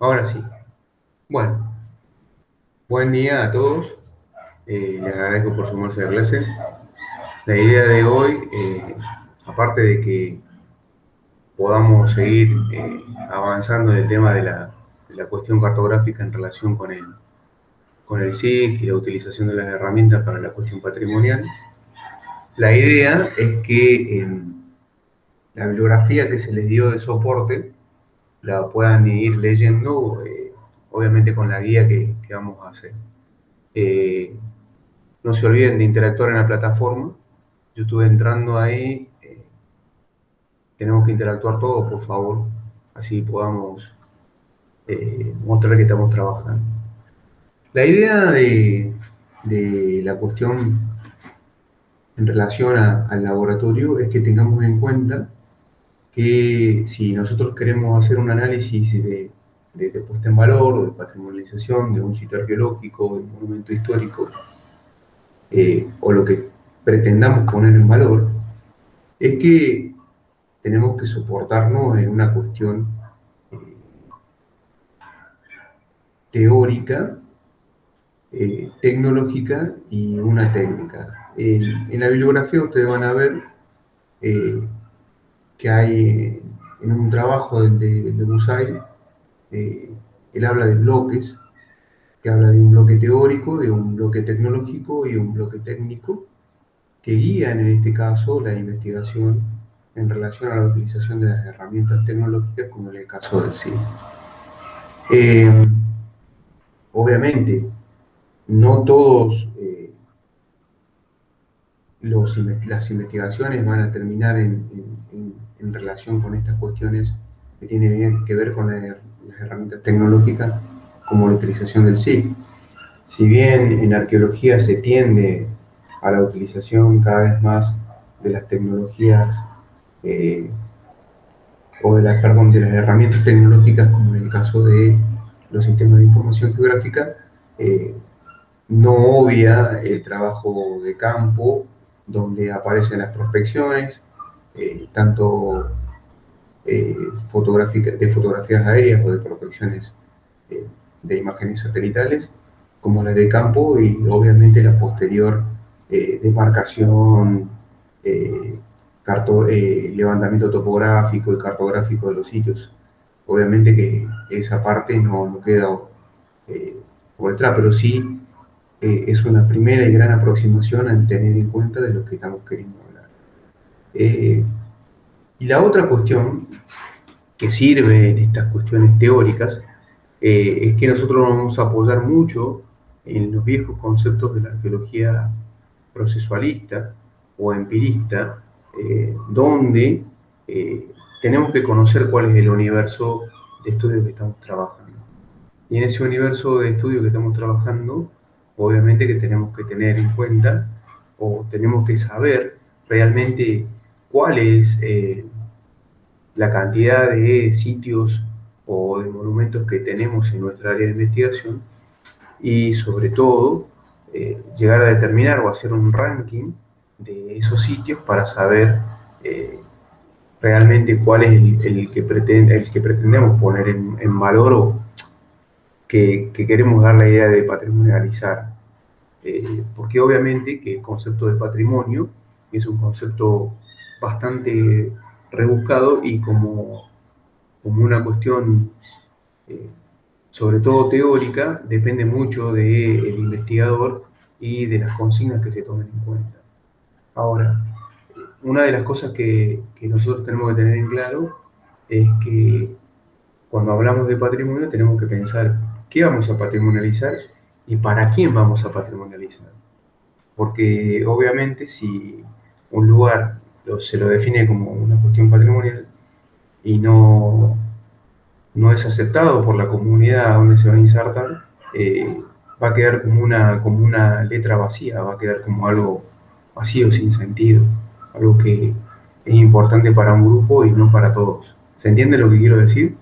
Ahora sí. Bueno, buen día a todos. Les agradezco por sumarse a la clase. La idea de hoy, aparte de que podamos seguir avanzando en el tema de la cuestión cartográfica en relación con el SIG y la utilización de las herramientas para la cuestión patrimonial, la idea es que la bibliografía que se les dio de soporte la puedan ir leyendo, obviamente con la guía que vamos a hacer. No se olviden de interactuar en la plataforma. Yo estuve entrando ahí. Tenemos que interactuar todos, por favor. Así podamos mostrar que estamos trabajando. La idea de la cuestión en relación al laboratorio es que tengamos en cuenta que si nosotros queremos hacer un análisis de puesta en valor o de patrimonialización de un sitio arqueológico, de un monumento histórico, o lo que pretendamos poner en valor, es que tenemos que soportarnos en una cuestión eh, teórica, tecnológica y una técnica. En la bibliografía ustedes van a ver eh, que hay en un trabajo de Bussai, eh, él habla de bloques, que habla de un bloque teórico, de un bloque tecnológico y un bloque técnico, que guían en este caso la investigación en relación a la utilización de las herramientas tecnológicas, como en el caso del CIE. Obviamente, no todos las investigaciones van a terminar en relación con estas cuestiones que tienen que ver con las herramientas tecnológicas, como la utilización del SIG. Si bien en arqueología se tiende a la utilización cada vez más de las tecnologías eh, de las herramientas tecnológicas, como en el caso de los sistemas de información geográfica, eh, no obvia el trabajo de campo, donde aparecen las prospecciones, tanto de fotografías aéreas o de prospecciones eh, de imágenes satelitales, como las de campo y obviamente la posterior demarcación, eh, levantamiento topográfico y cartográfico de los sitios. Obviamente que esa parte no queda por detrás, pero sí es una primera y gran aproximación a tener en cuenta de lo que estamos queriendo hablar. Y la otra cuestión que sirve en estas cuestiones teóricas es que nosotros nos vamos a apoyar mucho en los viejos conceptos de la arqueología procesualista o empirista, donde tenemos que conocer cuál es el universo de estudio que estamos trabajando. Y en ese universo de estudio que estamos trabajando, obviamente que tenemos que tener en cuenta o tenemos que saber realmente cuál es la cantidad de sitios o de monumentos que tenemos en nuestra área de investigación y sobre todo llegar a determinar o hacer un ranking de esos sitios para saber realmente cuál es el que pretendemos poner en valor o que queremos dar la idea de patrimonializar. Porque obviamente que el concepto de patrimonio es un concepto bastante rebuscado y como una cuestión, eh, sobre todo teórica, depende mucho del investigador y de las consignas que se tomen en cuenta. Ahora, una de las cosas que nosotros tenemos que tener en claro es que cuando hablamos de patrimonio tenemos que pensar qué vamos a patrimonializar y para quién vamos a patrimonializar. Porque obviamente si un lugar se lo define como una cuestión patrimonial y no es aceptado por la comunidad donde se va a insertar, va a quedar como una letra vacía, va a quedar como algo vacío, sin sentido, algo que es importante para un grupo y no para todos. ¿Se entiende lo que quiero decir?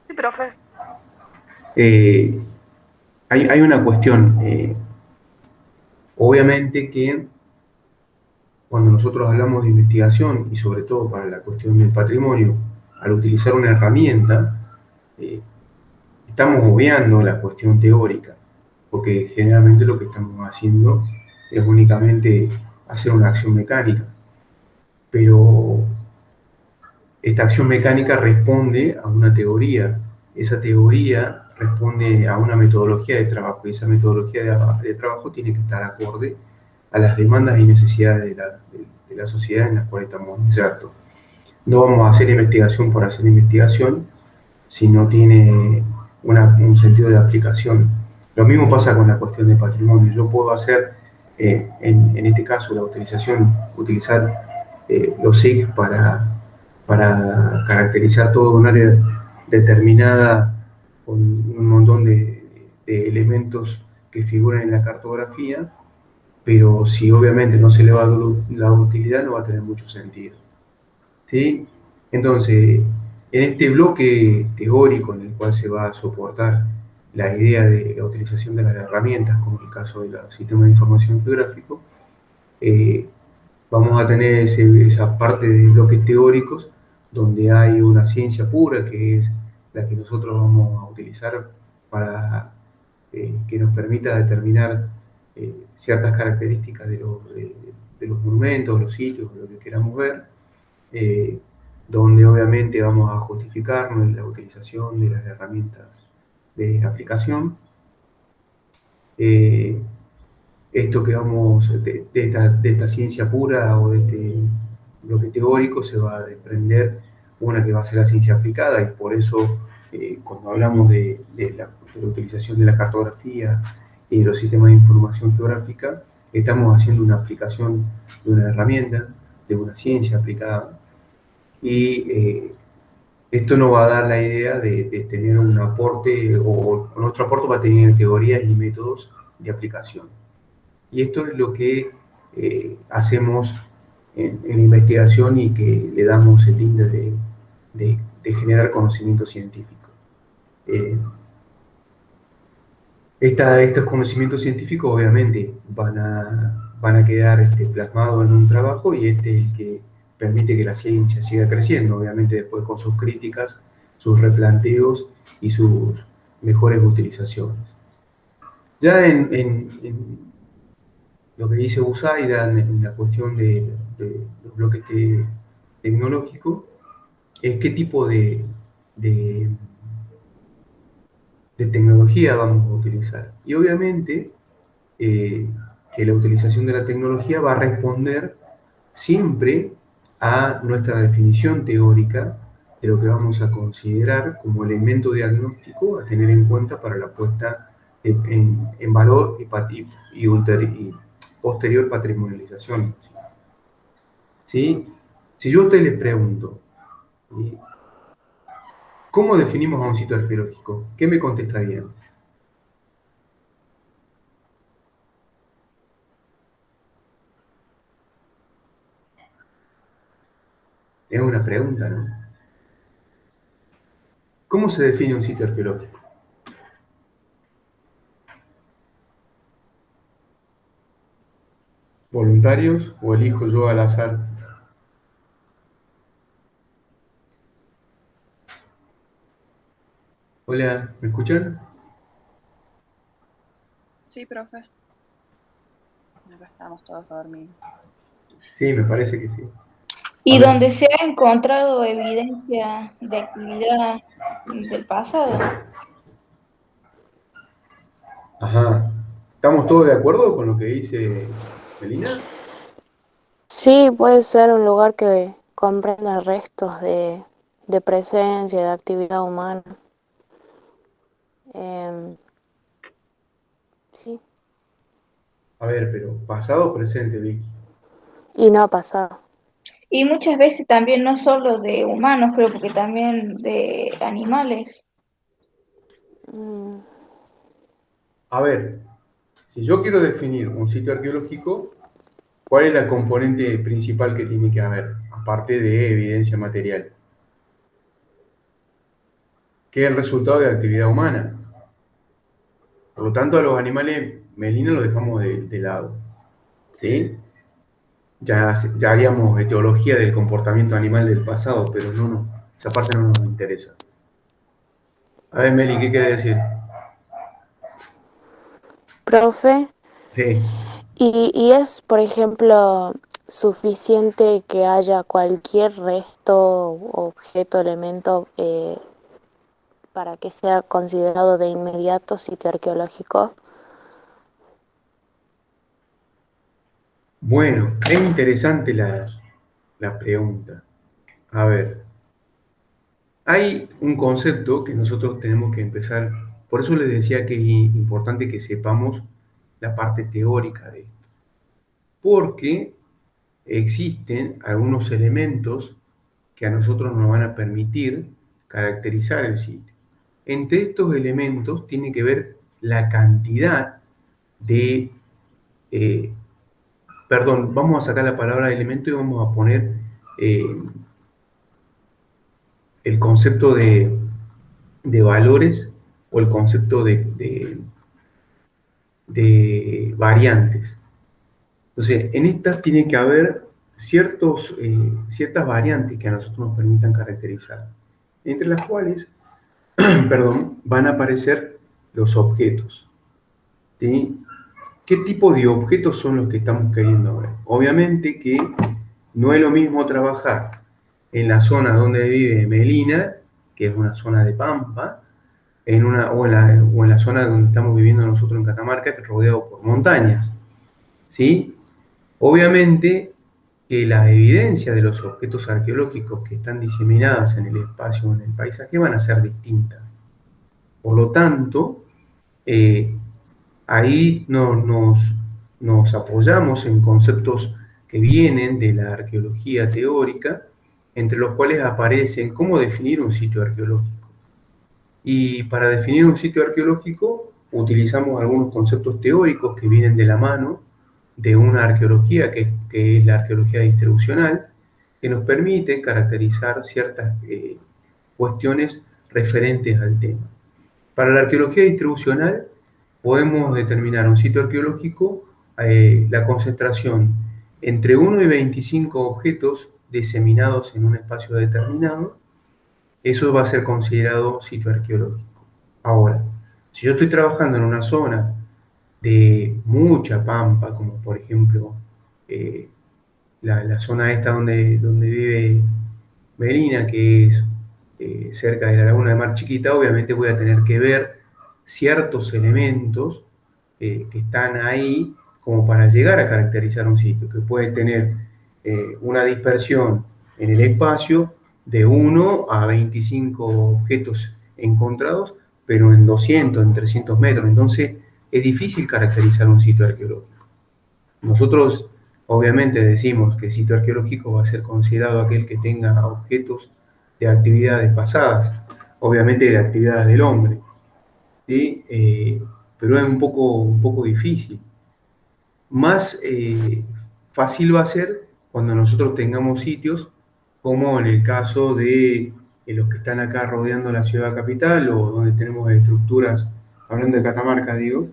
Sí, profe. Eh, hay una cuestión, obviamente que cuando nosotros hablamos de investigación y sobre todo para la cuestión del patrimonio, al utilizar una herramienta, estamos obviando la cuestión teórica, porque generalmente lo que estamos haciendo es únicamente hacer una acción mecánica. Pero esta acción mecánica responde a una teoría. Esa teoría responde a una metodología de trabajo, y esa metodología de trabajo tiene que estar acorde a las demandas y necesidades de la sociedad en la cual estamos insertos. No vamos a hacer investigación por hacer investigación si no tiene un sentido de aplicación. Lo mismo pasa con la cuestión de patrimonio. Yo puedo hacer, en este caso, utilizar los SIG para caracterizar todo un área determinada con un montón de elementos que figuran en la cartografía, pero si obviamente no se le va a dar la utilidad, no va a tener mucho sentido. ¿Sí? Entonces, en este bloque teórico en el cual se va a soportar la idea de la utilización de las herramientas, como en el caso de los sistemas de información geográfico, vamos a tener esa parte de bloques teóricos donde hay una ciencia pura, que es la que nosotros vamos a utilizar para que nos permita determinar ciertas características de los monumentos, los sitios, lo que queramos ver, donde obviamente vamos a justificarnos en la utilización de las herramientas de aplicación. Esto que vamos, de esta ciencia pura o de este bloque teórico se va a desprender una que va a ser la ciencia aplicada, y por eso cuando hablamos de la utilización de la cartografía y de los sistemas de información geográfica, estamos haciendo una aplicación de una herramienta, de una ciencia aplicada, y esto nos va a dar la idea de tener un aporte, o nuestro aporte va a tener teorías y métodos de aplicación. Y esto es lo que hacemos en la investigación y que le damos el tinte de generar conocimiento científico. Estos conocimientos científicos obviamente van a quedar plasmados en un trabajo, y este es el que permite que la ciencia siga creciendo, obviamente después con sus críticas, sus replanteos y sus mejores utilizaciones. Ya en lo que dice Busaida en la cuestión de los bloques tecnológicos, es qué tipo de tecnología vamos a utilizar. Y obviamente que la utilización de la tecnología va a responder siempre a nuestra definición teórica de lo que vamos a considerar como elemento diagnóstico a tener en cuenta para la puesta en valor y posterior patrimonialización. ¿Sí? Si yo a usted le pregunto, ¿cómo definimos a un sitio arqueológico? ¿Qué me contestarían? Es una pregunta, ¿no? ¿Cómo se define un sitio arqueológico? ¿Voluntarios o elijo yo al azar? Hola, ¿me escuchan? Sí, profe. Acá estamos todos dormidos. Sí, me parece que sí. Y donde se ha encontrado evidencia de actividad del pasado. Ajá. ¿Estamos todos de acuerdo con lo que dice Melina? Sí, puede ser un lugar que comprenda restos de presencia, de actividad humana. Sí, A ver, pero pasado o presente, Vicky. y no ha pasado. Y muchas veces también no solo de humanos, creo, porque también de animales. A ver, si yo quiero definir un sitio arqueológico, ¿cuál es la componente principal que tiene que haber, aparte de evidencia material? Que es el resultado de la actividad humana. Por lo tanto, a los animales, Melina, los dejamos de lado. ¿Sí? Ya haríamos etiología del comportamiento animal del pasado, pero no. esa parte no nos interesa. A ver, Meli, ¿qué quiere decir? Profe, Sí. y es, por ejemplo, suficiente que haya cualquier resto, objeto, elemento para que sea considerado de inmediato sitio arqueológico? Bueno, es interesante la pregunta. A ver, hay un concepto que nosotros tenemos que empezar, por eso les decía que es importante que sepamos la parte teórica de esto, porque existen algunos elementos que a nosotros nos van a permitir caracterizar el sitio. Entre estos elementos tiene que ver la cantidad de, eh, perdón, vamos a sacar la palabra elemento y vamos a poner eh, el concepto de valores o el concepto de variantes. Entonces, en estas tiene que haber ciertas variantes que a nosotros nos permitan caracterizar, entre las cuales, perdón, van a aparecer los objetos. ¿Sí? ¿Qué tipo de objetos son los que estamos queriendo ver? Obviamente que no es lo mismo trabajar en la zona donde vive Melina, que es una zona de pampa, o en la zona donde estamos viviendo nosotros en Catamarca, que es rodeado por montañas. ¿Sí? Obviamente que la evidencia de los objetos arqueológicos que están diseminados en el espacio o en el paisaje van a ser distintas. Por lo tanto, ahí nos apoyamos en conceptos que vienen de la arqueología teórica, entre los cuales aparecen cómo definir un sitio arqueológico. Y para definir un sitio arqueológico utilizamos algunos conceptos teóricos que vienen de la mano de una arqueología que es la arqueología distribucional, que nos permite caracterizar ciertas cuestiones referentes al tema. Para la arqueología distribucional podemos determinar un sitio arqueológico, la concentración entre 1 y 25 objetos diseminados en un espacio determinado. Eso va a ser considerado sitio arqueológico. Ahora, si yo estoy trabajando en una zona de mucha pampa, como por ejemplo la zona esta donde vive Melina, que es cerca de la laguna de Mar Chiquita, obviamente voy a tener que ver ciertos elementos que están ahí como para llegar a caracterizar un sitio, que puede tener una dispersión en el espacio de 1 a 25 objetos encontrados, pero en 200, en 300 metros. Entonces, es difícil caracterizar un sitio arqueológico. Nosotros, obviamente, decimos que el sitio arqueológico va a ser considerado aquel que tenga objetos de actividades pasadas, obviamente de actividades del hombre, ¿sí? Pero es un poco difícil. Más fácil va a ser cuando nosotros tengamos sitios como en el caso de los que están acá rodeando la ciudad capital o donde tenemos estructuras, hablando de Catamarca digo,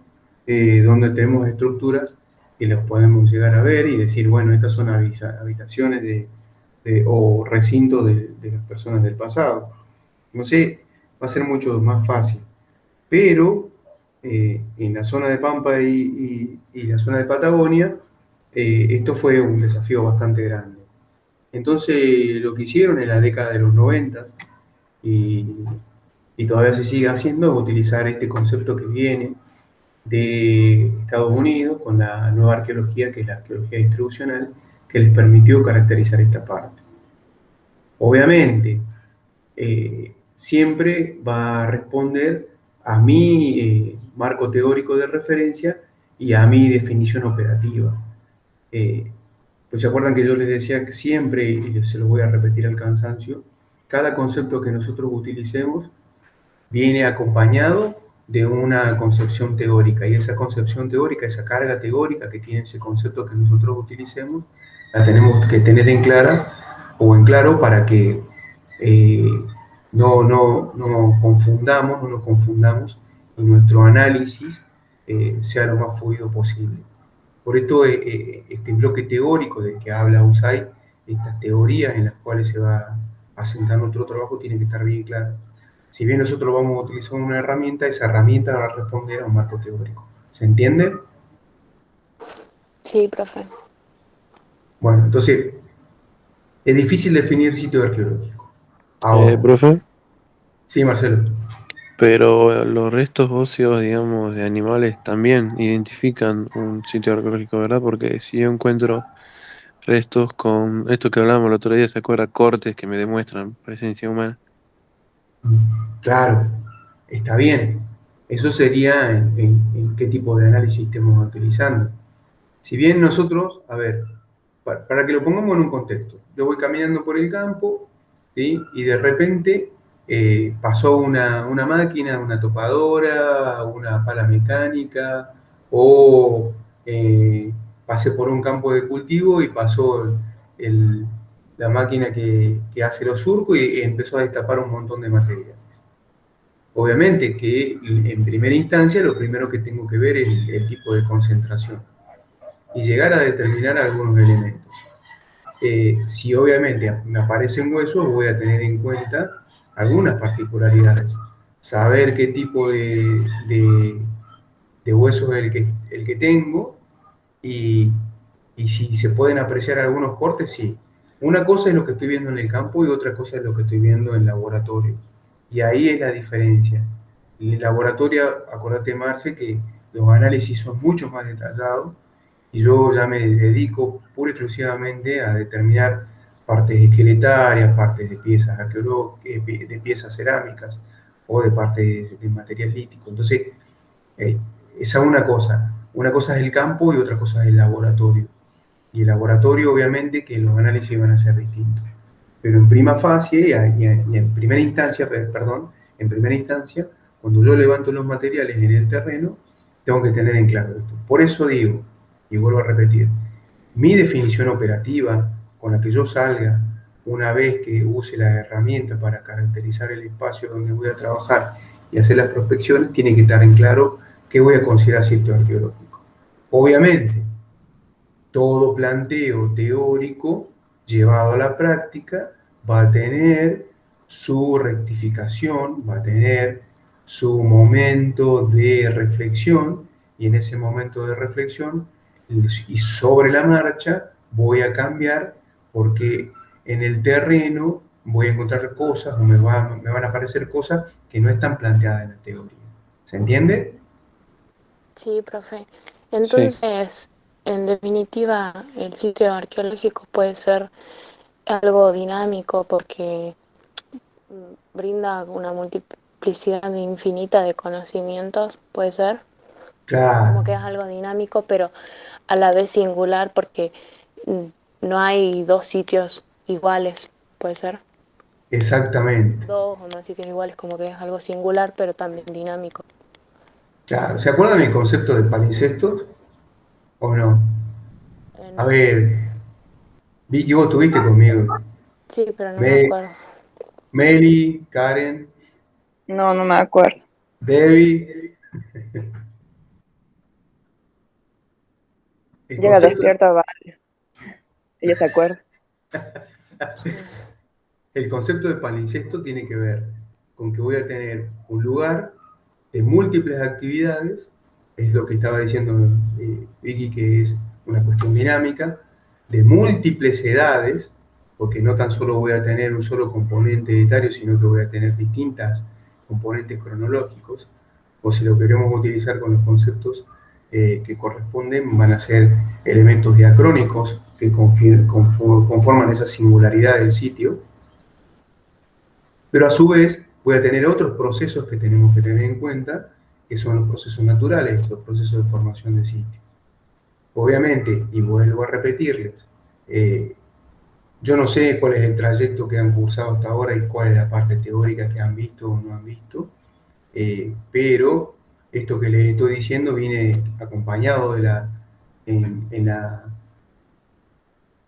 donde tenemos estructuras que las podemos llegar a ver y decir, bueno, estas son habitaciones o recintos de las personas del pasado. No sé, va a ser mucho más fácil. Pero en la zona de Pampa y la zona de Patagonia, esto fue un desafío bastante grande. Entonces, lo que hicieron en la década de los 90 y todavía se sigue haciendo es utilizar este concepto que viene de Estados Unidos con la nueva arqueología, que es la arqueología distribucional, que les permitió caracterizar esta parte. Obviamente, siempre va a responder a mi marco teórico de referencia y a mi definición operativa. Pues se acuerdan que yo les decía que siempre, y se lo voy a repetir al cansancio, cada concepto que nosotros utilicemos viene acompañado de una concepción teórica, y esa concepción teórica, esa carga teórica que tiene ese concepto que nosotros utilicemos, la tenemos que tener en claro para que no nos confundamos y nuestro análisis sea lo más fluido posible. Por esto este bloque teórico del que habla USAID, estas teorías en las cuales se va asentar nuestro trabajo tiene que estar bien claro. Si bien nosotros vamos a utilizar una herramienta, esa herramienta va a responder a un marco teórico. ¿Se entiende? Sí, profe. Bueno, entonces, es difícil definir sitio arqueológico. Ahora, Profe, sí, Marcelo. pero los restos óseos, digamos, de animales también identifican un sitio arqueológico, ¿verdad? Porque si yo encuentro restos con esto que hablábamos el otro día, ¿se acuerda? Cortes que me demuestran presencia humana. Claro, está bien. Eso sería en qué tipo de análisis estemos utilizando. Si bien nosotros, a ver, para que lo pongamos en un contexto, yo voy caminando por el campo, ¿sí? Y de repente pasó una máquina, una topadora, una pala mecánica, o pasé por un campo de cultivo y pasó el- la máquina que hace los surcos y empezó a destapar un montón de materiales. Obviamente que en primera instancia lo primero que tengo que ver es el tipo de concentración y llegar a determinar algunos elementos. Si obviamente me aparecen huesos, voy a tener en cuenta algunas particularidades. Saber qué tipo de hueso es el que tengo y, y si se pueden apreciar algunos cortes, sí. Una cosa es lo que estoy viendo en el campo y otra cosa es lo que estoy viendo en laboratorio. Y ahí es la diferencia. En el laboratorio, acordate, Marce, que los análisis son mucho más detallados y yo ya me dedico pura y exclusivamente a determinar partes esqueletarias, partes de piezas de piezas cerámicas o de partes de material lítico. Entonces, eh, esa es una cosa. Una cosa es el campo y otra cosa es el laboratorio. Y el laboratorio, obviamente, que los análisis van a ser distintos. Pero en prima facie y en primera instancia, perdón, en primera instancia, cuando yo levanto los materiales en el terreno, tengo que tener en claro esto. Por eso digo, y vuelvo a repetir, mi definición operativa con la que yo salga una vez que use la herramienta para caracterizar el espacio donde voy a trabajar y hacer las prospecciones, tiene que estar en claro qué voy a considerar sitio arqueológico. Obviamente, todo planteo teórico llevado a la práctica va a tener su rectificación, va a tener su momento de reflexión y en ese momento de reflexión y sobre la marcha voy a cambiar porque en el terreno voy a encontrar cosas o me van a aparecer cosas que no están planteadas en la teoría. ¿Se entiende? Sí, profe. Sí. Entonces, en definitiva, el sitio arqueológico puede ser algo dinámico porque brinda una multiplicidad infinita de conocimientos, puede ser. Como Claro, que es algo dinámico, pero a la vez singular porque no hay dos sitios iguales, puede ser. exactamente. Dos o más sitios iguales, como que es algo singular, pero también dinámico. Claro, ¿se acuerdan el concepto de palincestos o no? A No. ver, Vicky, vos estuviste conmigo. Sí, pero no me Me, acuerdo. Meli, Karen, No, no me acuerdo. Debbie, el Llega concepto, despierto a varios. Ella se acuerda. Sí. el concepto de palincesto tiene que ver con que voy a tener un lugar de múltiples actividades, es lo que estaba diciendo Vicky, que es una cuestión dinámica, de múltiples edades, porque no tan solo voy a tener un solo componente etario, sino que voy a tener distintas componentes cronológicos, o si lo queremos utilizar con los conceptos que corresponden, van a ser elementos diacrónicos que conforman esa singularidad del sitio, pero a su vez voy a tener otros procesos que tenemos que tener en cuenta, que son los procesos naturales, los procesos de formación de sitio. Obviamente, y vuelvo a repetirles, yo no sé cuál es el trayecto que han cursado hasta ahora y cuál es la parte teórica que han visto o no han visto, pero esto que les estoy diciendo viene acompañado de en la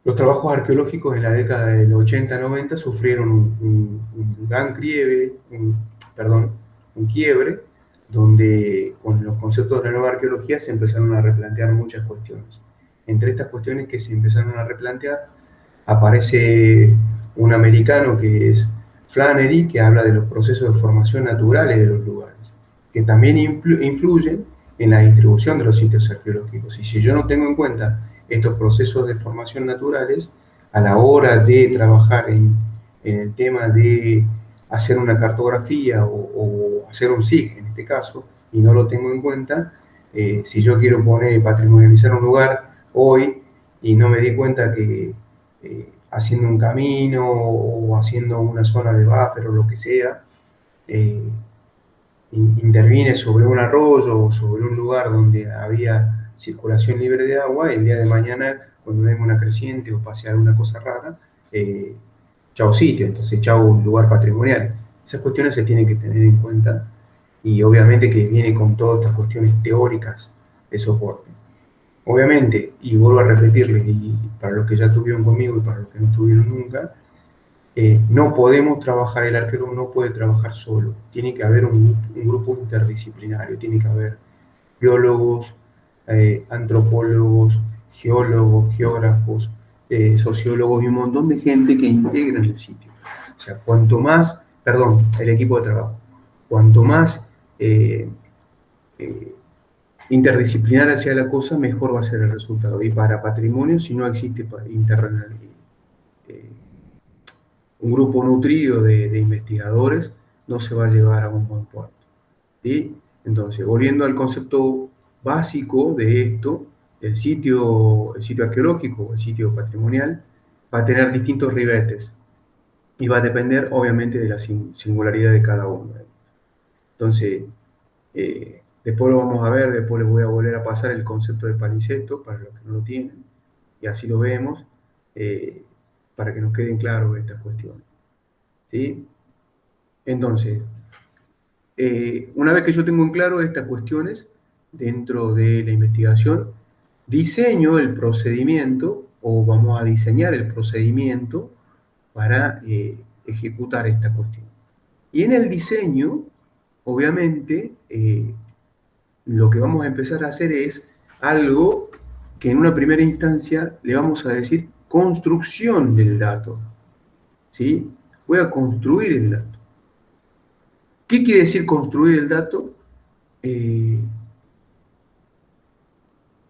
los trabajos arqueológicos en la década del 80-90 sufrieron un gran perdón, un quiebre, donde con los conceptos de la nueva arqueología se empezaron a replantear muchas cuestiones. Entre estas cuestiones que se empezaron a replantear aparece un americano que es Flannery, que habla de los procesos de formación naturales de los lugares, que también influyen en la distribución de los sitios arqueológicos. Y si yo no tengo en cuenta estos procesos de formación naturales, a la hora de trabajar en el tema de hacer una cartografía o hacer un SIG, en este caso, y no lo tengo en cuenta, si yo quiero patrimonializar un lugar hoy y no me di cuenta que haciendo un camino o haciendo una zona de buffer o lo que sea, intervine sobre un arroyo o sobre un lugar donde había circulación libre de agua, y el día de mañana, cuando venga una creciente o pase alguna cosa rara, chao sitio, entonces chao lugar patrimonial. Esas cuestiones se tienen que tener en cuenta, y obviamente que viene con todas estas cuestiones teóricas de soporte. Obviamente, y vuelvo a repetirles, y para los que ya estuvieron conmigo y para los que no estuvieron nunca, no podemos trabajar, el arqueólogo no puede trabajar solo, tiene que haber un grupo interdisciplinario, tiene que haber biólogos, antropólogos, geólogos, geógrafos, sociólogos y un montón de gente que integran el sitio. O sea, el equipo de trabajo, cuanto más interdisciplinaria sea la cosa, mejor va a ser el resultado. Y para patrimonio, si no existe un grupo nutrido de investigadores, no se va a llevar a un buen puerto. ¿Sí? Entonces, volviendo al concepto básico de esto, el sitio arqueológico, el sitio patrimonial, va a tener distintos ribetes y va a depender, obviamente, de la singularidad de cada uno. Entonces, después lo vamos a ver, después les voy a volver a pasar el concepto de palimpsesto para los que no lo tienen, y así lo vemos, para que nos queden claras estas cuestiones. ¿Sí? Entonces, una vez que yo tengo en claro estas cuestiones dentro de la investigación, diseño el procedimiento, o vamos a diseñar el procedimiento para ejecutar esta cuestión. Y en el diseño, obviamente, lo que vamos a empezar a hacer es algo que en una primera instancia le vamos a decir construcción del dato. ¿Sí? Voy a construir el dato. ¿Qué quiere decir construir el dato?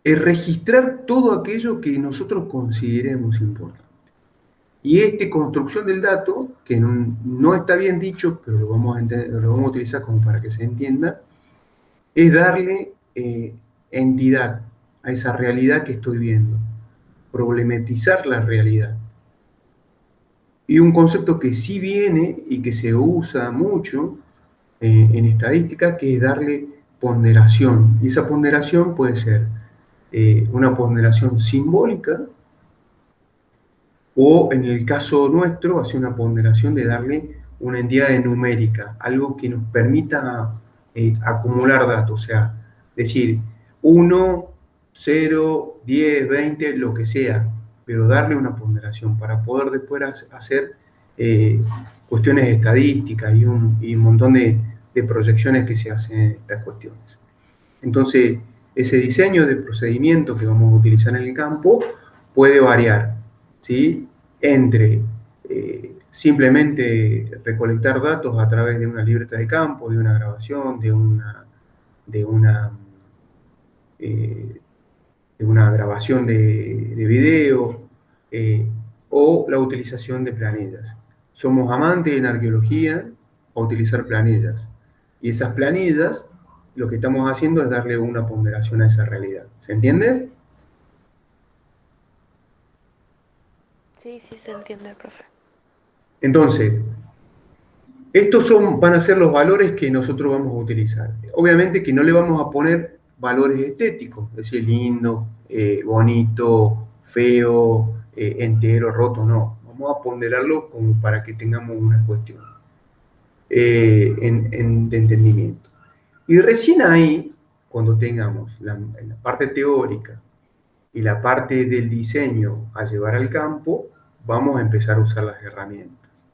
Es registrar todo aquello que nosotros consideremos importante. Y esta construcción del dato, que no está bien dicho, pero lo vamos a utilizar como para que se entienda, es darle entidad a esa realidad que estoy viendo, problematizar la realidad. Y un concepto que sí viene y que se usa mucho en estadística, que es darle ponderación. Y esa ponderación puede ser una ponderación simbólica, o en el caso nuestro, hacer una ponderación de darle una entidad numérica, algo que nos permita acumular datos, o sea, decir 1, 0, 10, 20, lo que sea, pero darle una ponderación para poder después hacer cuestiones estadísticas y un montón de proyecciones que se hacen en estas cuestiones. Entonces, ese diseño de procedimiento que vamos a utilizar en el campo puede variar, ¿sí? Entre simplemente recolectar datos a través de una libreta de campo, de una grabación, de una grabación de video, o la utilización de planillas. Somos amantes en arqueología a utilizar planillas, y esas planillas lo que estamos haciendo es darle una ponderación a esa realidad. ¿Se entiende? Sí, se entiende, profe. Entonces, estos van a ser los valores que nosotros vamos a utilizar. Obviamente que no le vamos a poner valores estéticos, es decir, lindo, bonito, feo, entero, roto, no. Vamos a ponderarlo como para que tengamos una cuestión de entendimiento. Y recién ahí, cuando tengamos la parte teórica y la parte del diseño a llevar al campo, vamos a empezar a usar las herramientas.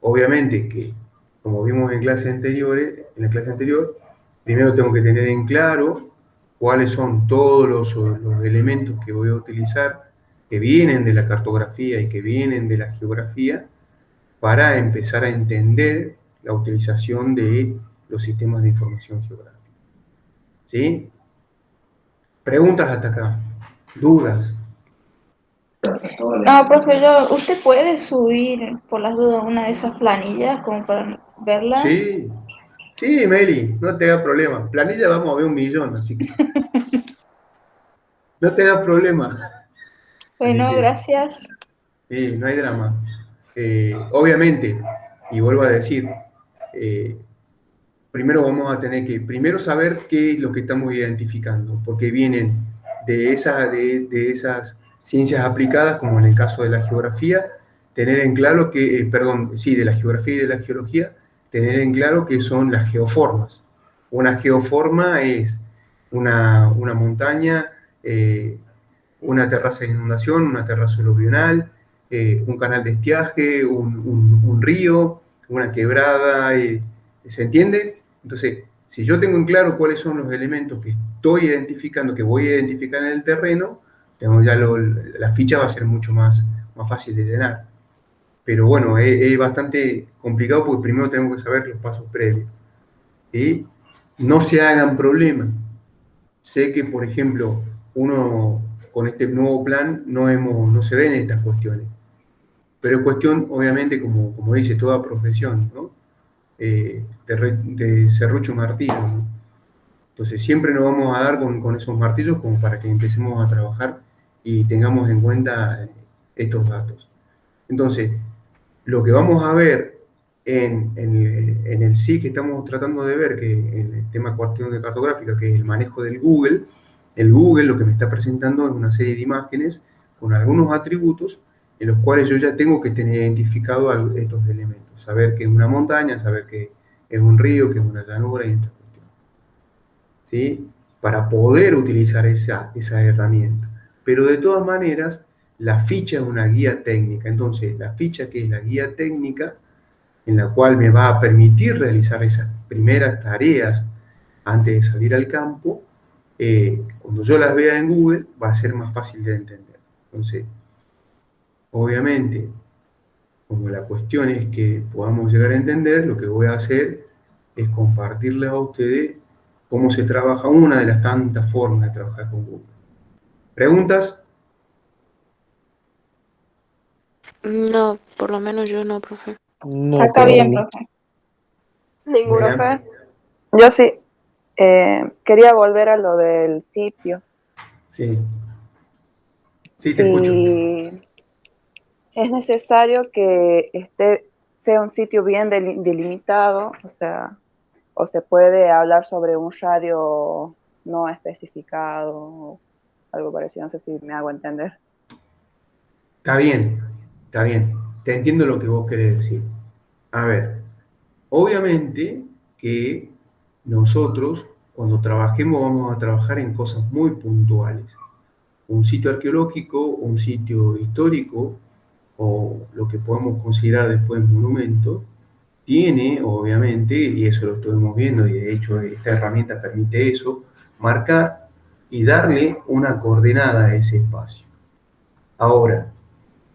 Obviamente que, como vimos en la clase anterior, primero tengo que tener en claro cuáles son todos los elementos que voy a utilizar, que vienen de la cartografía y que vienen de la geografía, para empezar a entender la utilización de los sistemas de información geográfica. ¿Sí? Preguntas hasta acá, dudas. No, profe, ¿usted puede subir por las dudas una de esas planillas como para verla? Sí, sí, Meli, no te hagas problema. Planilla vamos a ver 1.000.000, así que no te hagas problema. Así Bueno, que gracias. sí, no hay drama. Obviamente, y vuelvo a decir, primero vamos a tener que primero saber qué es lo que estamos identificando, porque vienen de esas ciencias aplicadas, como en el caso de la geografía, tener en claro que, perdón, sí, de la geografía y de la geología, tener en claro que son las geoformas. Una geoforma es una montaña, una terraza de inundación, una terraza aluvional, un canal de estiaje, un río, una quebrada, ¿se entiende? Entonces, si yo tengo en claro cuáles son los elementos que estoy identificando, que voy a identificar en el terreno, ya la ficha va a ser mucho más fácil de llenar. Pero bueno, es bastante complicado porque primero tenemos que saber los pasos previos. ¿Sí? No se hagan problemas. Sé que, por ejemplo, uno con este nuevo plan no se ven estas cuestiones. Pero es cuestión, obviamente, como dice toda profesión, ¿no? De serrucho martillo, ¿no? Entonces siempre nos vamos a dar con esos martillos como para que empecemos a trabajar y tengamos en cuenta estos datos. Entonces, lo que vamos a ver en el sí que estamos tratando de ver, que en el tema cuestión de cartográfica, que es el manejo del Google, el Google lo que me está presentando es una serie de imágenes con algunos atributos en los cuales yo ya tengo que tener identificado estos elementos, saber que es una montaña, saber que es un río, que es una llanura y estas cuestiones, ¿sí? Para poder utilizar esa herramienta. Pero de todas maneras, la ficha es una guía técnica. Entonces, la ficha que es la guía técnica, en la cual me va a permitir realizar esas primeras tareas antes de salir al campo, cuando yo las vea en Google, va a ser más fácil de entender. Entonces, obviamente, como la cuestión es que podamos llegar a entender, lo que voy a hacer es compartirles a ustedes cómo se trabaja, una de las tantas formas de trabajar con Google. ¿Preguntas? No, por lo menos yo no, profe. No, Acá por ahora bien, no. profe. Ninguno, Mira. Fer. Yo sí. Quería volver a lo del sitio. Sí. Sí, te escucho. Si es necesario que sea un sitio bien delimitado, o se puede hablar sobre un radio no especificado, o algo parecido, no sé si me hago entender. Está bien, está bien. Te entiendo lo que vos querés decir. A ver, obviamente que nosotros, cuando trabajemos, vamos a trabajar en cosas muy puntuales. Un sitio arqueológico, un sitio histórico, o lo que podemos considerar después monumento, tiene, obviamente, y eso lo estuvimos viendo, y de hecho esta herramienta permite eso, marcar y darle una coordenada a ese espacio. Ahora,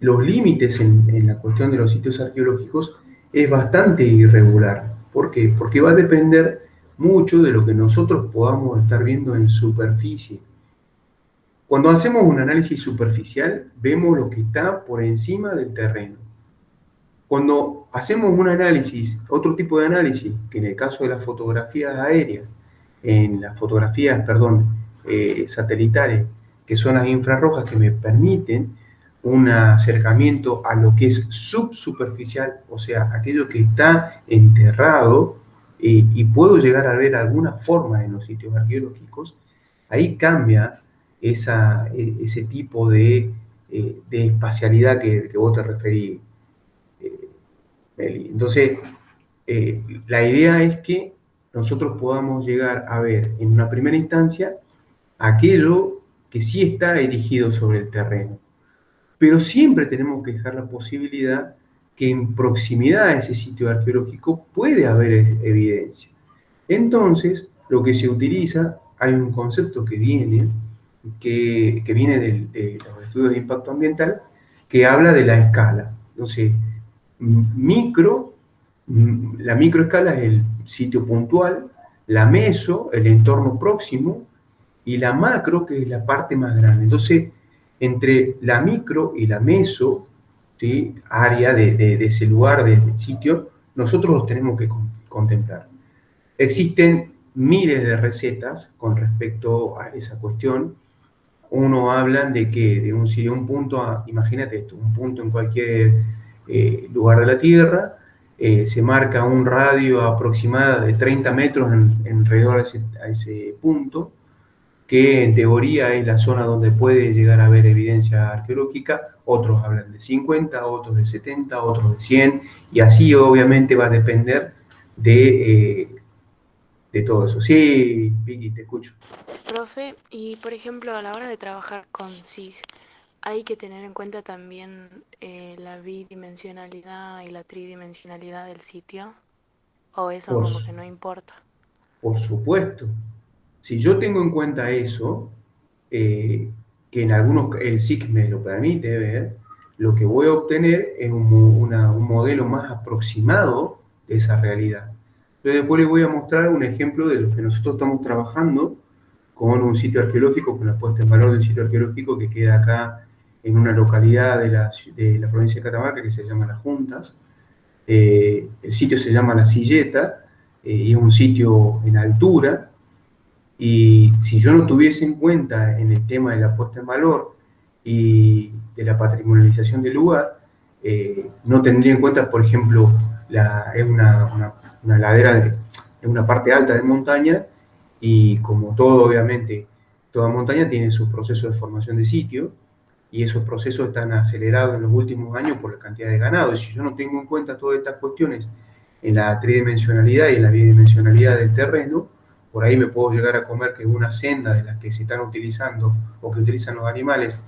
los límites en la cuestión de los sitios arqueológicos es bastante irregular. ¿Por qué? Porque va a depender mucho de lo que nosotros podamos estar viendo en superficie. Cuando hacemos un análisis superficial, vemos lo que está por encima del terreno. Cuando hacemos un análisis, otro tipo de análisis, que en el caso de las fotografías aéreas, en las fotografías, perdón, satelitales, que son las infrarrojas que me permiten un acercamiento a lo que es subsuperficial, o sea, aquello que está enterrado, y puedo llegar a ver alguna forma en los sitios arqueológicos, ahí cambia ese tipo de espacialidad que vos te referís, Meli. Entonces, la idea es que nosotros podamos llegar a ver en una primera instancia aquello que sí está erigido sobre el terreno. Pero siempre tenemos que dejar la posibilidad que en proximidad a ese sitio arqueológico puede haber evidencia. Entonces, lo que se utiliza, hay un concepto que viene de los estudios de impacto ambiental, que habla de la escala. Entonces, micro, la microescala es el sitio puntual, la meso, el entorno próximo, y la macro, que es la parte más grande. Entonces, entre la micro y la meso, ¿sí?, área de ese lugar, del sitio, nosotros los tenemos que contemplar. Existen miles de recetas con respecto a esa cuestión. Uno habla de que de un punto, imagínate esto, un punto en cualquier lugar de la Tierra, se marca un radio aproximado de 30 metros alrededor a ese punto, que en teoría es la zona donde puede llegar a haber evidencia arqueológica. Otros hablan de 50, otros de 70, otros de 100, y así obviamente va a depender de todo eso. Sí, Vicky, te escucho. Profe, y por ejemplo, a la hora de trabajar con SIG, hay que tener en cuenta también la bidimensionalidad y la tridimensionalidad del sitio, o eso Por, como que no importa. por supuesto. Si yo tengo en cuenta eso, que en algunos el SIC me lo permite ver, lo que voy a obtener es un modelo más aproximado de esa realidad. Entonces después les voy a mostrar un ejemplo de lo que nosotros estamos trabajando con un sitio arqueológico, con la puesta en valor del sitio arqueológico que queda acá en una localidad de la provincia de Catamarca que se llama Las Juntas. El sitio se llama La Silleta, y es un sitio en altura. Y si yo no tuviese en cuenta en el tema de la puesta en valor y de la patrimonialización del lugar, no tendría en cuenta, por ejemplo, es una ladera, es una parte alta de montaña, y como todo, obviamente, toda montaña tiene sus procesos de formación de sitio, y esos procesos están acelerados en los últimos años por la cantidad de ganado. Y si yo no tengo en cuenta todas estas cuestiones en la tridimensionalidad y en la bidimensionalidad del terreno, por ahí me puedo llegar a comer que una senda de las que se están utilizando o que utilizan los animales,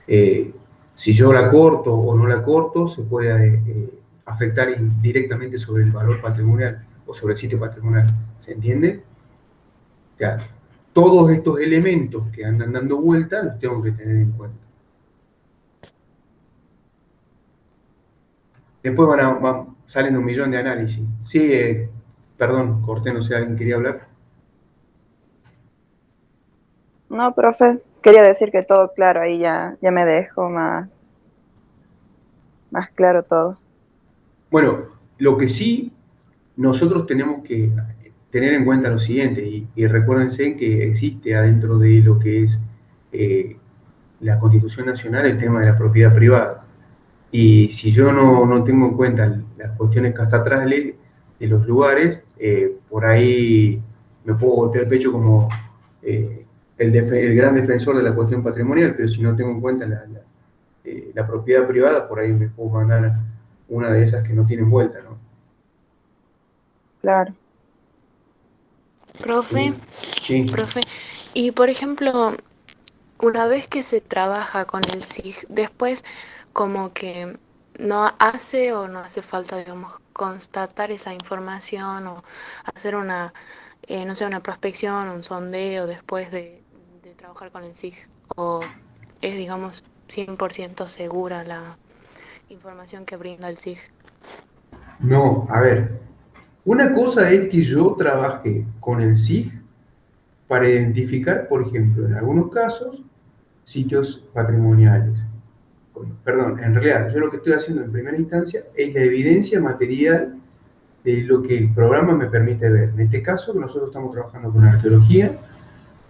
si yo la corto o no la corto, se puede afectar directamente sobre el valor patrimonial o sobre el sitio patrimonial. ¿Se entiende? O sea, todos estos elementos que andan dando vuelta los tengo que tener en cuenta. Después salen un millón de análisis. Sí, perdón, corté, no sé, ¿alguien quería hablar? No, profe, quería decir que todo claro, ahí ya me dejo más claro todo. Bueno, lo que sí nosotros tenemos que tener en cuenta lo siguiente, y recuérdense que existe adentro de lo que es la Constitución Nacional el tema de la propiedad privada. Y si yo no tengo en cuenta las cuestiones catastrales de los lugares, por ahí me puedo golpear el pecho como el gran defensor de la cuestión patrimonial, pero si no tengo en cuenta la propiedad privada, por ahí me puedo mandar una de esas que no tienen vuelta, ¿no? Claro. Profe, Sí. profe, y por ejemplo, una vez que se trabaja con el SIG, después como que no hace o no hace falta, digamos, constatar esa información o hacer una, no sé, una prospección, un sondeo después de trabajar con el SIG, o es, digamos, 100% segura la información que brinda el SIG. No, a ver, una cosa es que yo trabaje con el SIG para identificar, por ejemplo, en algunos casos, sitios patrimoniales. Perdón, en realidad, yo lo que estoy haciendo en primera instancia es la evidencia material de lo que el programa me permite ver. En este caso, que nosotros estamos trabajando con arqueología,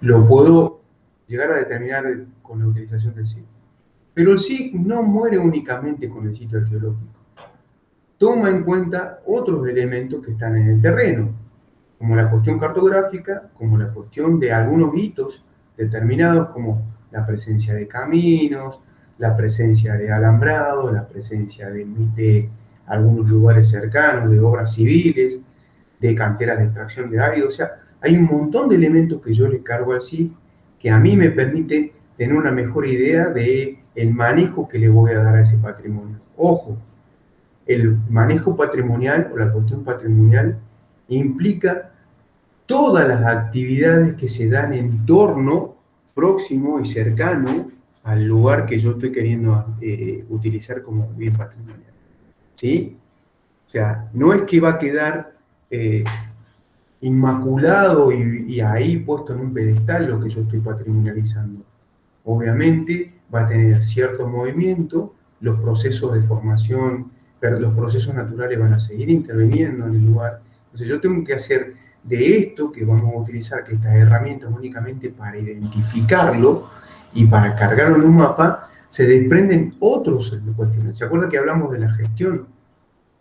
lo puedo llegar a determinar con la utilización del SIG. Pero el SIG no muere únicamente con el sitio arqueológico. Toma en cuenta otros elementos que están en el terreno, como la cuestión cartográfica, como la cuestión de algunos hitos determinados, como la presencia de caminos, la presencia de alambrado, la presencia de algunos lugares cercanos, de obras civiles, de canteras de extracción de árido. O sea, hay un montón de elementos que yo le cargo al SIG que a mí me permiten tener una mejor idea del manejo que le voy a dar a ese patrimonio. Ojo, el manejo patrimonial o la cuestión patrimonial implica todas las actividades que se dan en torno, próximo y cercano al lugar que yo estoy queriendo utilizar como bien patrimonial. ¿Sí? O sea, no es que va a quedar inmaculado y ahí puesto en un pedestal lo que yo estoy patrimonializando. Obviamente va a tener cierto movimiento, los procesos de formación, pero los procesos naturales van a seguir interviniendo en el lugar. Entonces yo tengo que hacer de esto que vamos a utilizar, que estas herramientas únicamente para identificarlo y para cargarlo en un mapa, se desprenden otros cuestiones. ¿Se acuerda que hablamos de la gestión?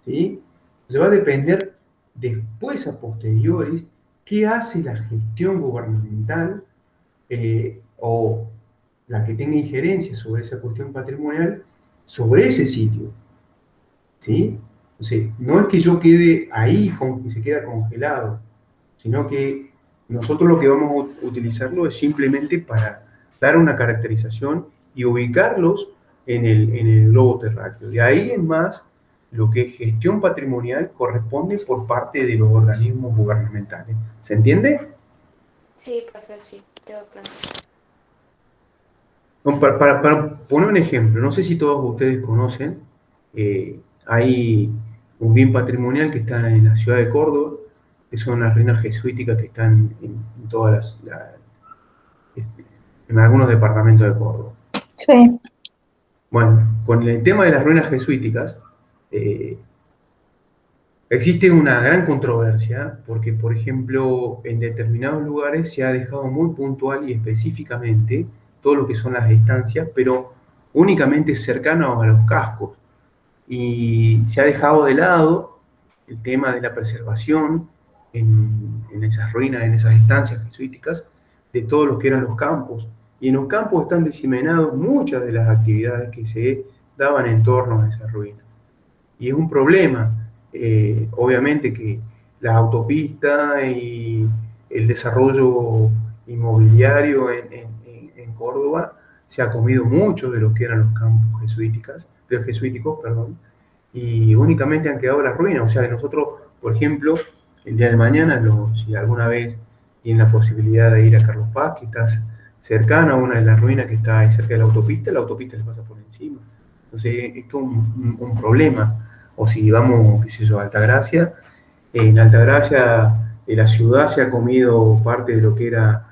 ¿Sí? Entonces va a depender después, a posteriores, qué hace la gestión gubernamental o la que tenga injerencia sobre esa cuestión patrimonial, sobre ese sitio. ¿Sí? Entonces, no es que yo quede ahí, que se queda congelado, sino que nosotros lo que vamos a utilizarlo es simplemente para dar una caracterización y ubicarlos en el globo terráqueo. De ahí en más, lo que es gestión patrimonial corresponde por parte de los organismos gubernamentales. ¿Se entiende? Sí, profe, sí, quedó claro. Para poner un ejemplo, no sé si todos ustedes conocen, hay un bien patrimonial que está en la ciudad de Córdoba, que son las ruinas jesuíticas que están en todas en algunos departamentos de Córdoba. Sí. Bueno, con el tema de las ruinas jesuíticas, existe una gran controversia porque, por ejemplo, en determinados lugares se ha dejado muy puntual y específicamente todo lo que son las estancias, pero únicamente cercanos a los cascos. Y se ha dejado de lado el tema de la preservación en esas ruinas, en esas estancias jesuíticas, de todo lo que eran los campos. Y en los campos están diseminadas muchas de las actividades que se daban en torno a esas ruinas. Y es un problema, obviamente, que la autopista y el desarrollo inmobiliario en Córdoba se ha comido mucho de lo que eran los campos jesuíticos, perdón, y únicamente han quedado las ruinas. O sea, nosotros, por ejemplo, el día de mañana, si alguna vez tienen la posibilidad de ir a Carlos Paz, que estás cercana a una de las ruinas que está ahí cerca de la autopista les pasa por encima. Entonces, esto es un problema. O si vamos, qué sé yo, a Altagracia, en Altagracia la ciudad se ha comido parte de lo que era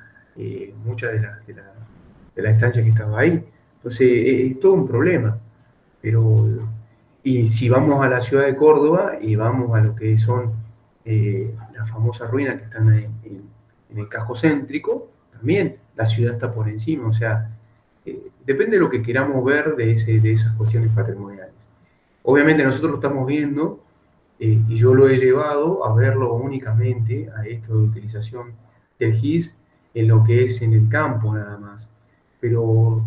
muchas de la estancia que estaba ahí. Entonces, es todo un problema. Pero, y si vamos a la ciudad de Córdoba y vamos a lo que son las famosas ruinas que están en el casco céntrico, también la ciudad está por encima. O sea, depende de lo que queramos ver de esas cuestiones patrimoniales. Obviamente nosotros lo estamos viendo y yo lo he llevado a verlo únicamente a esto de utilización del GIS en lo que es en el campo nada más, pero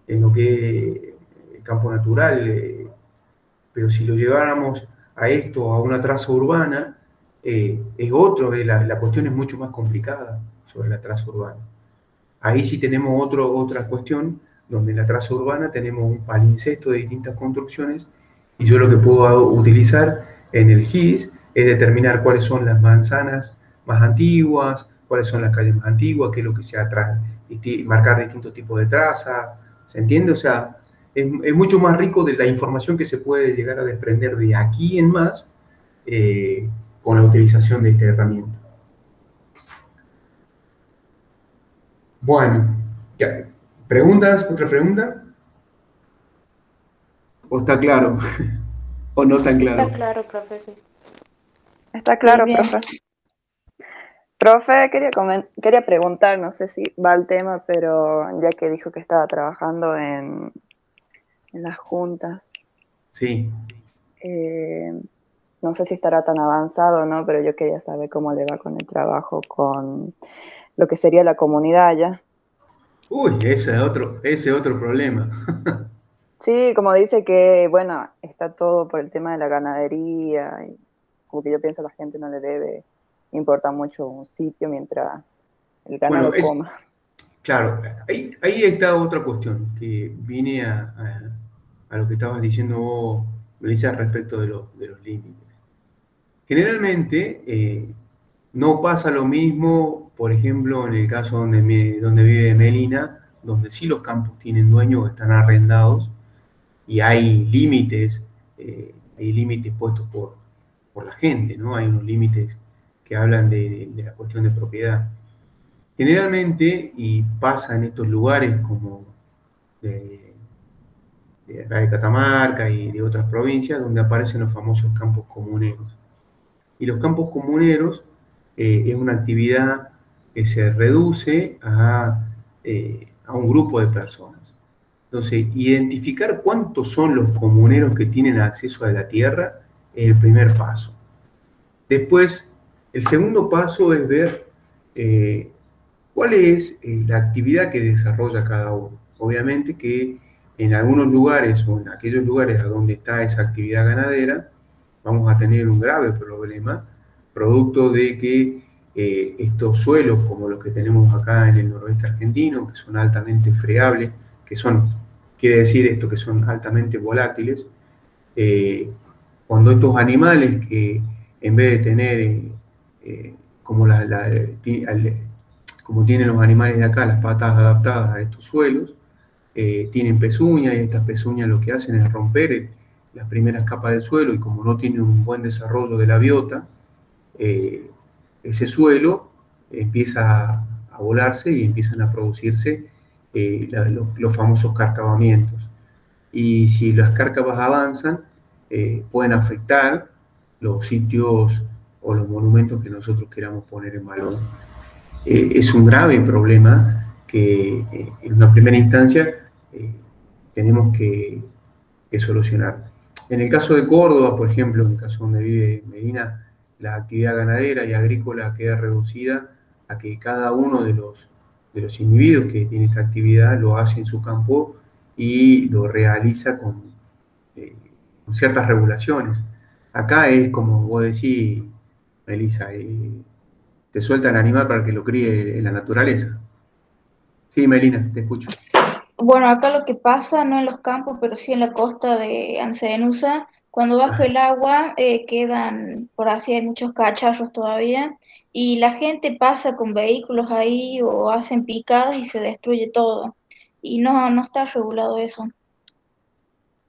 en lo que es el campo natural, pero si lo lleváramos a esto, a una traza urbana, es otro, la cuestión es mucho más complicada sobre la traza urbana. Ahí sí tenemos otra cuestión, donde en la traza urbana tenemos un palincesto de distintas construcciones y yo lo que puedo utilizar en el GIS es determinar cuáles son las manzanas más antiguas, cuáles son las calles más antiguas, qué es lo que se atrae, marcar distintos tipos de trazas, ¿se entiende? O sea, es mucho más rico de la información que se puede llegar a desprender de aquí en más con la utilización de esta herramienta. Bueno, ya. ¿Preguntas? ¿Otra pregunta? ¿O está claro? ¿O no tan claro? Está claro, profe, sí. Está claro, Bien. profe. Profe, quería preguntar, no sé si va al tema, pero ya que dijo que estaba trabajando en las juntas, Sí. no sé si estará tan avanzado, ¿no? Pero yo quería saber cómo le va con el trabajo, con lo que sería la comunidad ya. Uy, ese es otro problema. Sí, como dice que, bueno, está todo por el tema de la ganadería, y como que yo pienso a la gente no le debe importar mucho un sitio mientras el ganado Bueno, coma. claro, ahí está otra cuestión, que viene a lo que estabas diciendo vos, Melissa, respecto de los límites. Generalmente no pasa lo mismo, por ejemplo, en el caso donde vive Melina, donde sí los campos tienen dueños o están arrendados, y hay límites puestos por la gente, ¿no? Hay unos límites que hablan de la cuestión de propiedad. Generalmente, y pasa en estos lugares como de, de acá de Catamarca y de otras provincias, donde aparecen los famosos campos comuneros. Y los campos comuneros es una actividad que se reduce a un grupo de personas. Entonces, identificar cuántos son los comuneros que tienen acceso a la tierra es el primer paso. Después, el segundo paso es ver eh, cuál es la actividad que desarrolla cada uno. Obviamente que en algunos lugares o en aquellos lugares a donde está esa actividad ganadera, vamos a tener un grave problema, producto de que estos suelos, como los que tenemos acá en el noroeste argentino, que son altamente freables, que son, quiere decir esto, que son altamente volátiles, eh, cuando estos animales que en vez de tener, como, como tienen los animales de acá, las patas adaptadas a estos suelos, tienen pezuñas y estas pezuñas lo que hacen es romper las primeras capas del suelo y como no tienen un buen desarrollo de la biota, eh, ese suelo empieza a volarse y empiezan a producirse los famosos carcavamientos. Y si las cárcavas avanzan, pueden afectar los sitios o los monumentos que nosotros queramos poner en valor. Es un grave problema que en una primera instancia eh, tenemos que solucionar. En el caso de Córdoba, por ejemplo, en el caso donde vive Medina, la actividad ganadera y agrícola queda reducida a que cada uno de los individuos que tiene esta actividad lo hace en su campo y lo realiza con ciertas regulaciones. Acá es como vos decís, Melissa, te suelta el animal para que lo críe en la naturaleza. Sí, Melina, te escucho. Bueno, acá lo que pasa, no en los campos, pero sí en la costa de Ancenusa, cuando baja Ah, el agua quedan, por así, hay muchos cacharros todavía, y la gente pasa con vehículos ahí o hacen picadas y se destruye todo. Y no está regulado eso.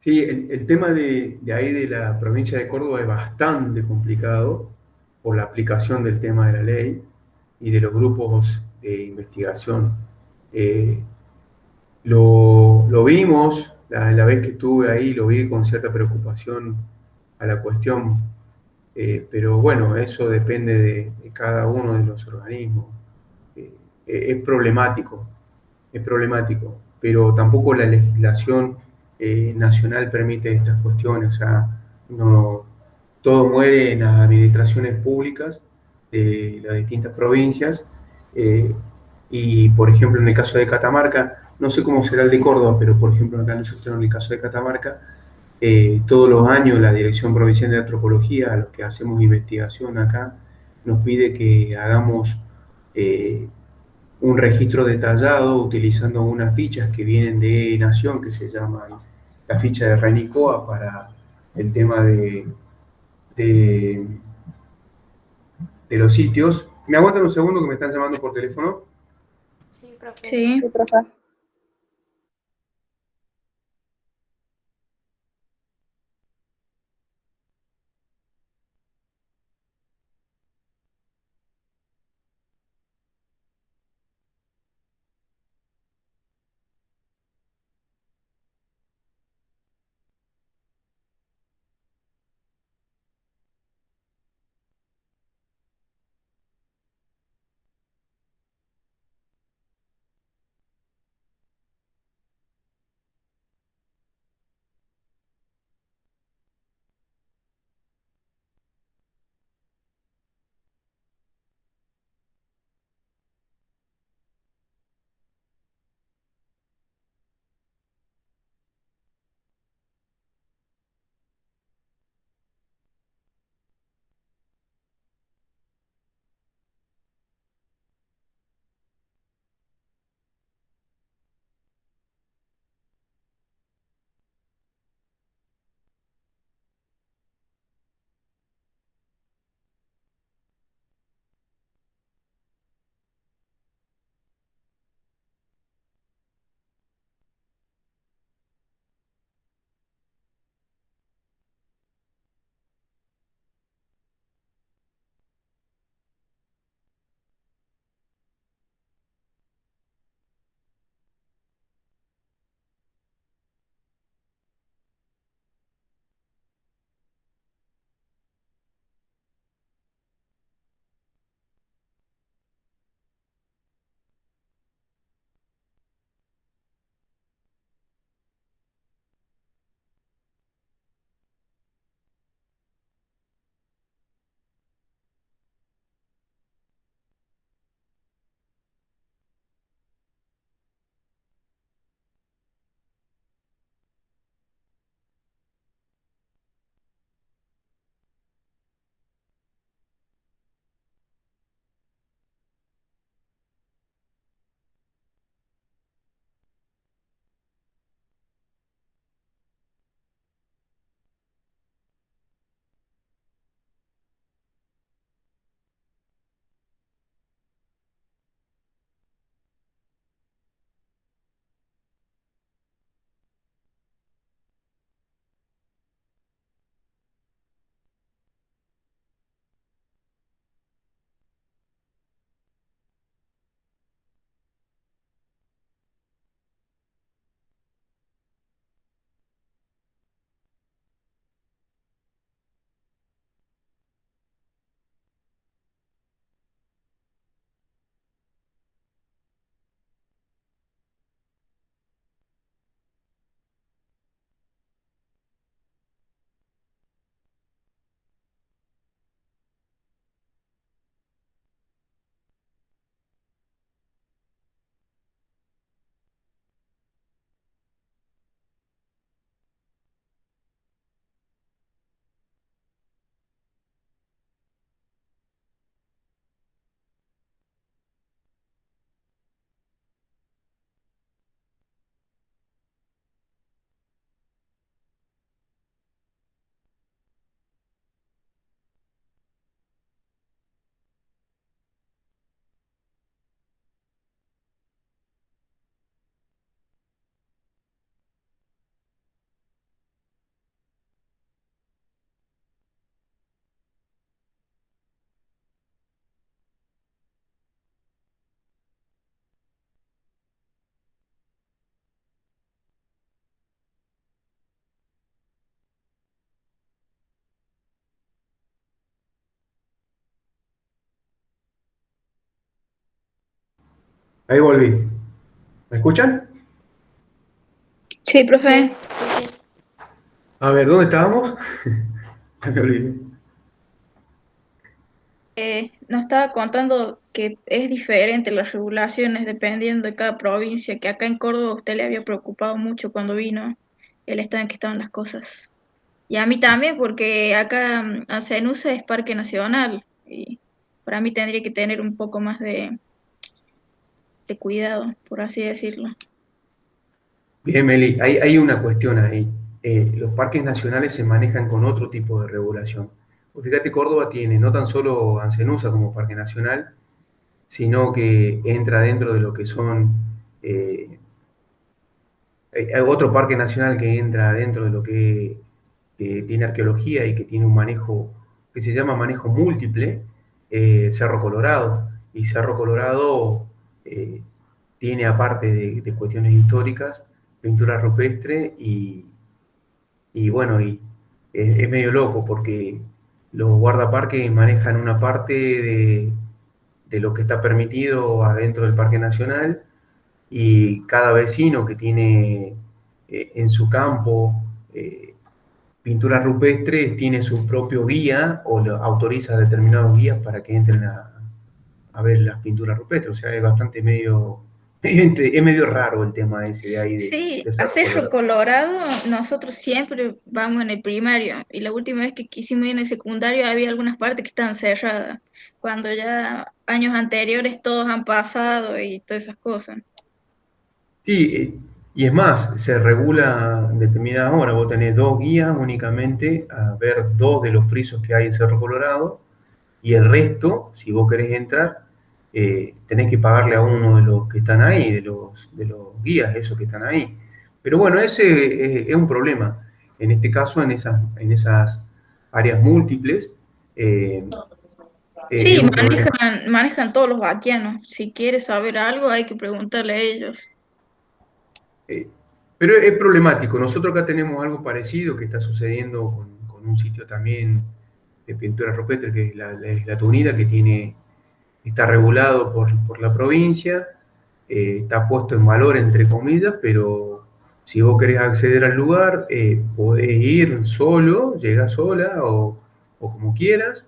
sí, el tema de ahí de la provincia de Córdoba es bastante complicado por la aplicación del tema de la ley y de los grupos de investigación. Eh, lo vimos, la vez que estuve ahí, lo vi con cierta preocupación a la cuestión, pero bueno, eso depende de cada uno de los organismos. Eh, es problemático, pero tampoco la legislación nacional permite estas cuestiones, o sea, no, todo muere en las administraciones públicas de las distintas provincias, eh, y por ejemplo en el caso de Catamarca, no sé cómo será el de Córdoba, pero por ejemplo acá nosotros en el caso de Catamarca, todos los años la Dirección Provincial de Antropología, a los que hacemos investigación acá, nos pide que hagamos eh, un registro detallado utilizando unas fichas que vienen de Nación, que se llaman la ficha de RENICOA para el tema de, de los sitios. ¿Me aguantan un segundo que me están llamando por teléfono? Sí, profe. Sí. Sí, profe. Ahí volví. ¿Me escuchan? Sí, profe. Sí, sí, sí. A ver, ¿dónde estábamos? Me olvidé. Nos estaba contando que es diferente las regulaciones dependiendo de cada provincia, que acá en Córdoba a usted le había preocupado mucho cuando vino el estado en que estaban las cosas. Y a mí también, porque acá Acenusa es parque nacional y para mí tendría que tener un poco más de cuidado, por así decirlo. Bien, Meli, hay una cuestión ahí. Los parques nacionales se manejan con otro tipo de regulación. Pues fíjate, Córdoba tiene no tan solo Ancenusa como parque nacional, sino que entra dentro de lo que son eh, hay otro parque nacional que entra dentro de lo que tiene arqueología y que tiene un manejo que se llama manejo múltiple, Cerro Colorado. Y Cerro Colorado eh, tiene, aparte de cuestiones históricas, pintura rupestre y bueno, es medio loco porque los guardaparques manejan una parte de lo que está permitido adentro del Parque Nacional y cada vecino que tiene en su campo pintura rupestre tiene su propio guía o autoriza determinados guías para que entren a ver las pinturas rupestres. O sea, es bastante es medio raro el tema ese de ahí Sí, de a Cerro Cerro Colorado. Colorado nosotros siempre vamos en el primario y la última vez que quisimos ir en el secundario había algunas partes que estaban cerradas, cuando ya años anteriores todos han pasado y todas esas cosas. Sí, y es más, se regula en determinadas horas. Vos tenés dos guías únicamente a ver dos de los frisos que hay en Cerro Colorado y el resto, si vos querés entrar, tenés que pagarle a uno de los que están ahí, de los guías, esos que están ahí. Pero bueno, ese es un problema. En este caso, en esas áreas múltiples, eh, es Sí, un problema. manejan todos los vaquianos. Si quieres saber algo hay que preguntarle a ellos. Eh, pero es problemático. Nosotros acá tenemos algo parecido que está sucediendo con un sitio también de pintura rupestre, que es la Tunida, que está regulado por la provincia, está puesto en valor, entre comillas, pero si vos querés acceder al lugar, podés ir solo, llegás sola o como quieras,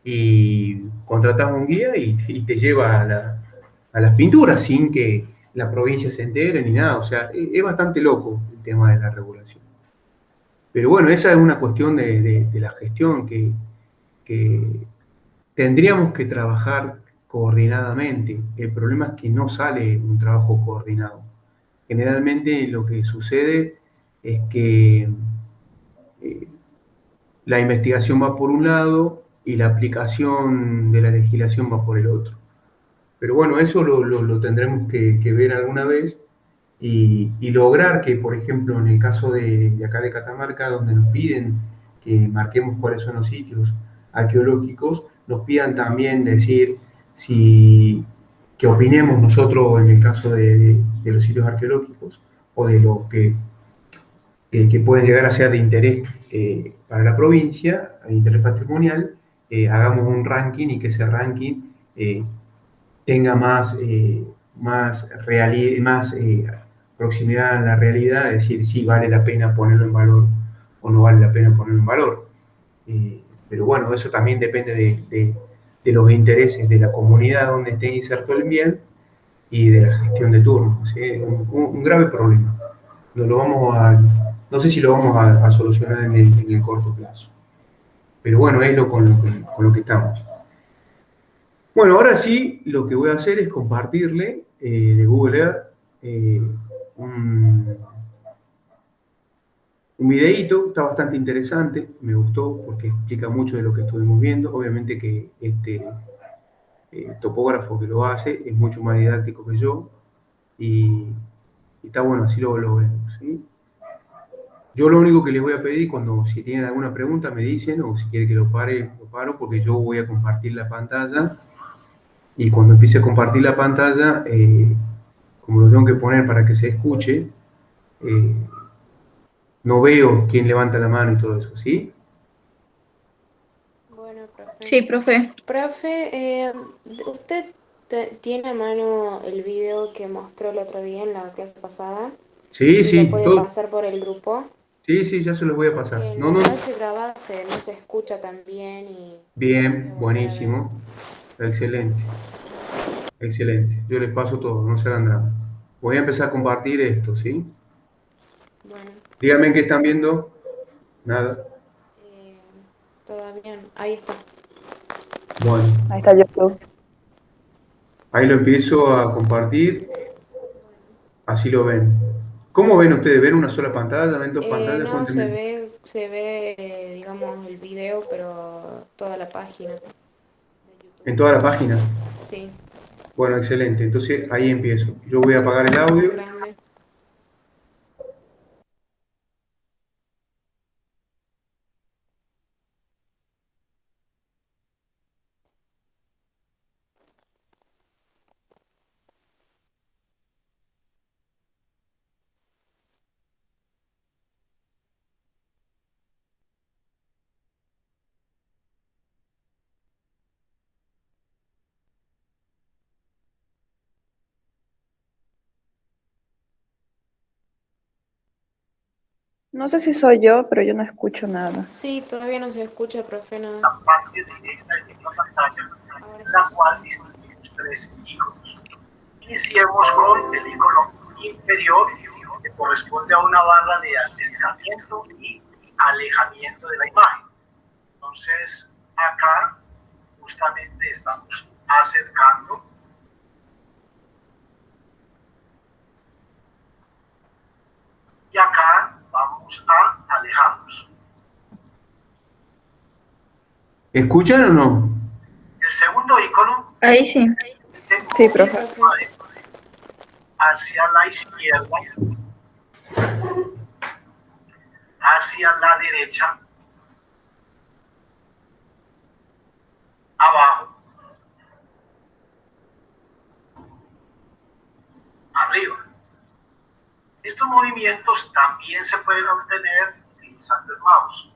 y contratás un guía y te lleva a las pinturas sin que la provincia se entere ni nada. O sea, es bastante loco el tema de la regulación. Pero bueno, esa es una cuestión de la gestión que tendríamos que trabajar coordinadamente. El problema es que no sale un trabajo coordinado. Generalmente lo que sucede es que eh, la investigación va por un lado y la aplicación de la legislación va por el otro. Pero bueno, eso lo tendremos que ver alguna vez y lograr que, por ejemplo, en el caso de acá de Catamarca, donde nos piden que marquemos cuáles son los sitios arqueológicos, nos pidan también decir si que opinemos nosotros en el caso de los sitios arqueológicos o de los que pueden llegar a ser de interés para la provincia, de interés patrimonial, hagamos un ranking y que ese ranking tenga más proximidad a la realidad, es decir, si vale la pena ponerlo en valor o no vale la pena ponerlo en valor. Pero bueno, eso también depende de los intereses de la comunidad donde esté inserto el bien y de la gestión de turnos. ¿Sí? Un grave problema. No sé si lo vamos a solucionar en el corto plazo. Pero bueno, es con lo que estamos. Bueno, ahora sí, lo que voy a hacer es compartirle de Google Earth un, un videíto, está bastante interesante, me gustó porque explica mucho de lo que estuvimos viendo. Obviamente que este topógrafo que lo hace es mucho más didáctico que yo y está bueno, así lo vemos. ¿Sí? Yo lo único que les voy a pedir, si tienen alguna pregunta me dicen o si quieren que lo paro porque yo voy a compartir la pantalla. Y cuando empiece a compartir la pantalla, como lo tengo que poner para que se escuche, eh, no veo quién levanta la mano y todo eso, ¿sí? Bueno, profe. Sí, profe. Profe, ¿usted ¿Tiene a mano el video que mostró el otro día en la clase pasada? Sí, ¿Y sí, lo puede todo. pasar por el grupo? Sí, sí, ya se los voy a pasar. Porque en No, la no, no. clase grabada no se escucha tan bien y Bien, quiero volver a ver. buenísimo. Excelente, excelente. Yo les paso todo, no se hagan drama. Voy a empezar a compartir esto, ¿sí? Bueno, Díganme qué están viendo. Nada. eh, todavía no. Ahí está. Bueno, Ahí está YouTube. ahí lo empiezo a compartir. Así lo ven. ¿Cómo ven ustedes? ¿Ven una sola pantalla? ¿Ven dos pantallas? No, Cuéntenme. se ve, digamos, el video, pero toda la página de ¿En YouTube. toda la página? Sí, Bueno, excelente. Entonces ahí empiezo. Yo voy a apagar el más audio. grande. No sé si soy yo, pero yo no escucho nada. Sí, todavía no se escucha, profe, nada. La parte derecha de la pantalla, Ahora en la sí. cual distinguimos tres iconos. Iniciemos con el icono inferior, que corresponde a una barra de acercamiento y alejamiento de la imagen. Entonces, acá justamente estamos acercando y acá vamos a alejarnos. ¿Escuchan o no? El segundo icono Ahí sí. Sí, profe. hacia la izquierda, hacia la derecha, abajo, arriba. Estos movimientos también se pueden obtener utilizando el mouse.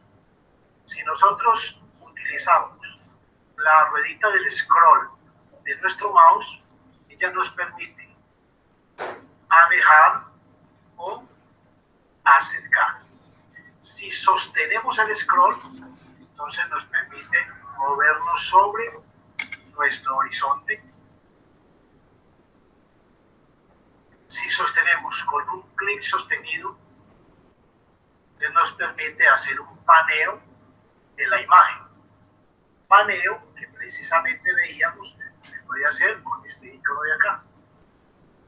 Si nosotros utilizamos la ruedita del scroll de nuestro mouse, ella nos permite alejar o acercar. Si sostenemos el scroll, entonces nos permite movernos sobre nuestro horizonte. Si sostenemos con un clic sostenido, nos permite hacer un paneo de la imagen. Paneo que precisamente veíamos se puede hacer con este icono de acá.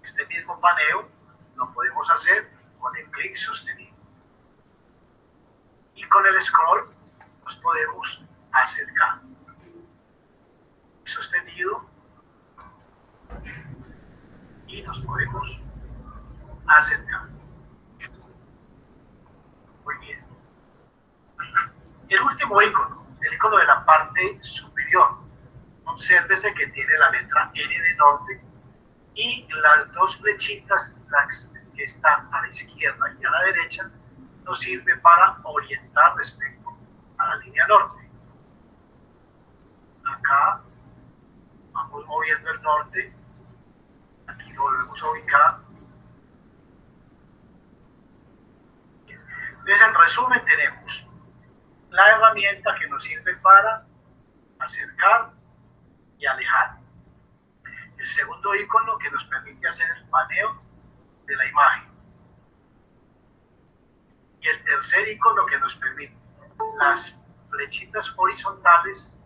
Este mismo paneo lo podemos hacer con el clic sostenido. Y con el scroll nos podemos acercar. Sostenido y nos podemos acercar. Muy bien. El último icono, el icono de la parte superior. Obsérvese que tiene la letra N de norte y las dos flechitas que están a la izquierda y a la derecha nos sirve para orientar respecto a la línea norte. Acá vamos moviendo el norte, aquí lo volvemos a ubicar. Entonces, en resumen, tenemos la herramienta que nos sirve para acercar y alejar. El segundo icono que nos permite hacer el paneo de la imagen. Y el tercer icono que nos permite las flechitas horizontales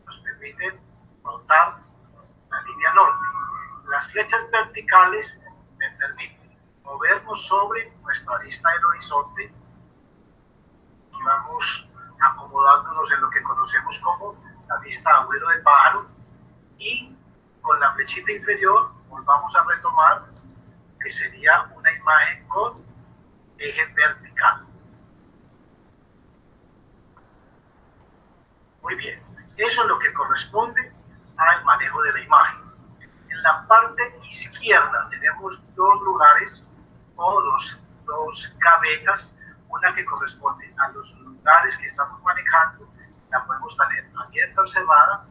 nos permiten rotar la línea norte. Las flechas verticales me permiten movernos sobre nuestra arista del horizonte y vamos acomodándonos en lo que conocemos como la vista a vuelo de pájaro, y con la flechita inferior volvamos a retomar que sería una imagen con eje vertical. Muy bien, eso es lo que corresponde al manejo de la imagen. En la parte izquierda tenemos dos lugares o dos gavetas, una que corresponde a los lugares que estamos manejando, la podemos tener abierta o cerrada,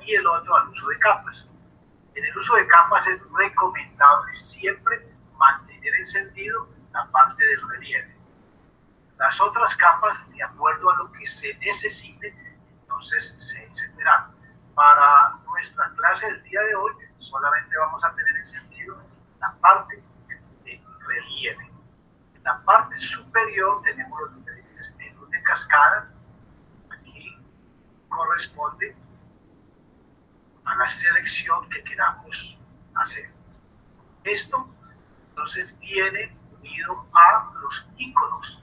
y el otro al uso de capas. En el uso de capas es recomendable siempre mantener encendido la parte del relieve. Las otras capas, de acuerdo a lo que se necesite, entonces se encenderán. Para nuestra clase del día de hoy, solamente vamos a tener encendido la parte de relieve. En la parte superior tenemos los diferentes menús de cascada. Aquí corresponde a la selección que queramos hacer. Esto entonces viene unido a los iconos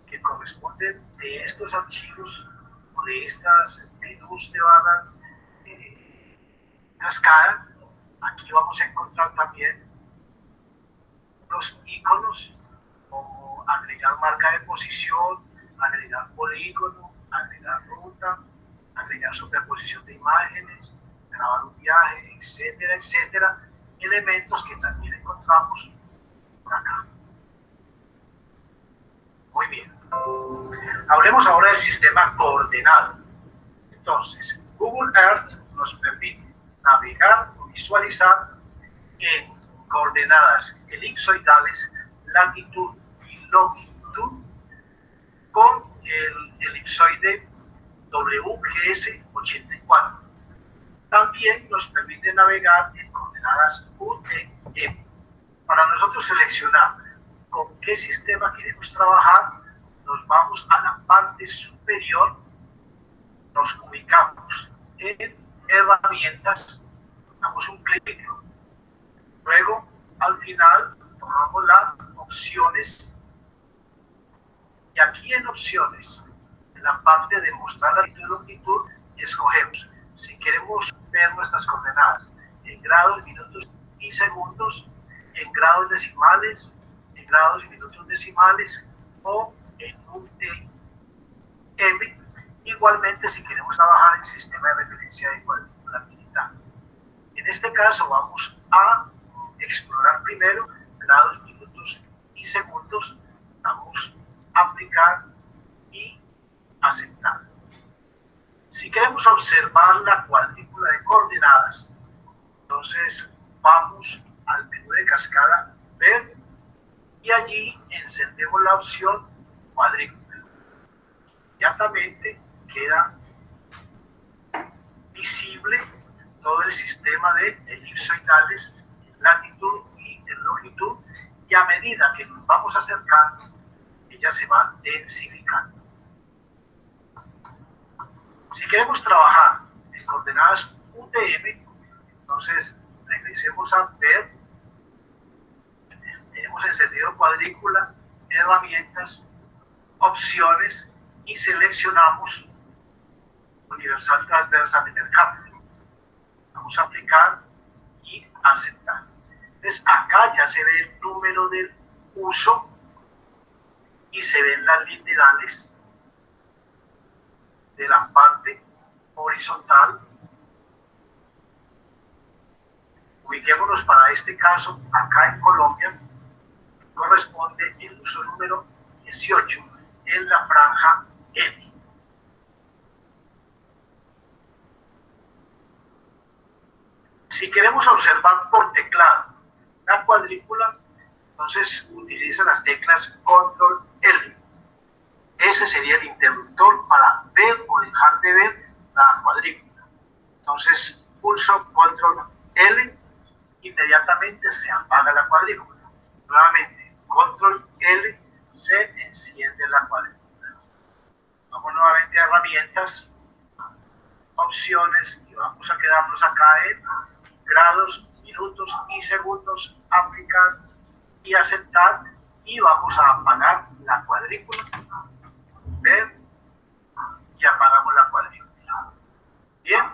que corresponden de estos archivos o de estas menús de barra cascada. Aquí vamos a encontrar también los iconos como agregar marca de posición, agregar polígono, agregar ruta, agregar superposición de imágenes, grabar un viaje, etcétera, etcétera, elementos que también encontramos por acá. Muy bien. Hablemos ahora del sistema coordenado. Entonces, Google Earth nos permite navegar o visualizar en coordenadas elipsoidales, latitud y longitud, con el elipsoide WGS 84. También nos permite navegar en coordenadas UTM. Para nosotros seleccionar con qué sistema queremos trabajar, nos vamos a la parte superior, nos ubicamos en herramientas, damos un clic, luego al final tomamos las opciones y aquí en opciones, en la parte de mostrar latitud y longitud, escogemos si queremos ver nuestras coordenadas en grados, minutos y segundos, en grados decimales, en grados y minutos decimales o en UTM. Igualmente si queremos trabajar en sistema de referencia de volatilidad. En este caso vamos a explorar primero grados, minutos y segundos. Vamos a aplicar y aceptar. Si queremos observar la cuadrícula de coordenadas, entonces vamos al menú de cascada, ver, y allí encendemos la opción cuadrícula. Inmediatamente queda visible todo el sistema de elipsoidales, latitud y longitud, y a medida que nos vamos acercando, ellas se van densificando. Si queremos trabajar en coordenadas UTM, entonces regresemos a ver, tenemos encendido cuadrícula, herramientas, opciones y seleccionamos universal transversal en el cambio. Vamos a aplicar y aceptar. Entonces acá ya se ve el número del uso y se ven las literales de la parte horizontal. Ubiquémonos para este caso acá en Colombia, corresponde el uso número 18 en la franja N. Si queremos observar por teclado la cuadrícula, entonces utiliza las teclas Control L. Ese sería el interruptor para ver o dejar de ver la cuadrícula. Entonces pulso Control L, inmediatamente se apaga la cuadrícula. Nuevamente Control L, se enciende la cuadrícula. Vamos nuevamente a herramientas, opciones, y vamos a quedarnos acá en grados, minutos y segundos, aplicar y aceptar, y vamos a apagar la cuadrícula. Ver y apagamos la cuadrícula. Bien,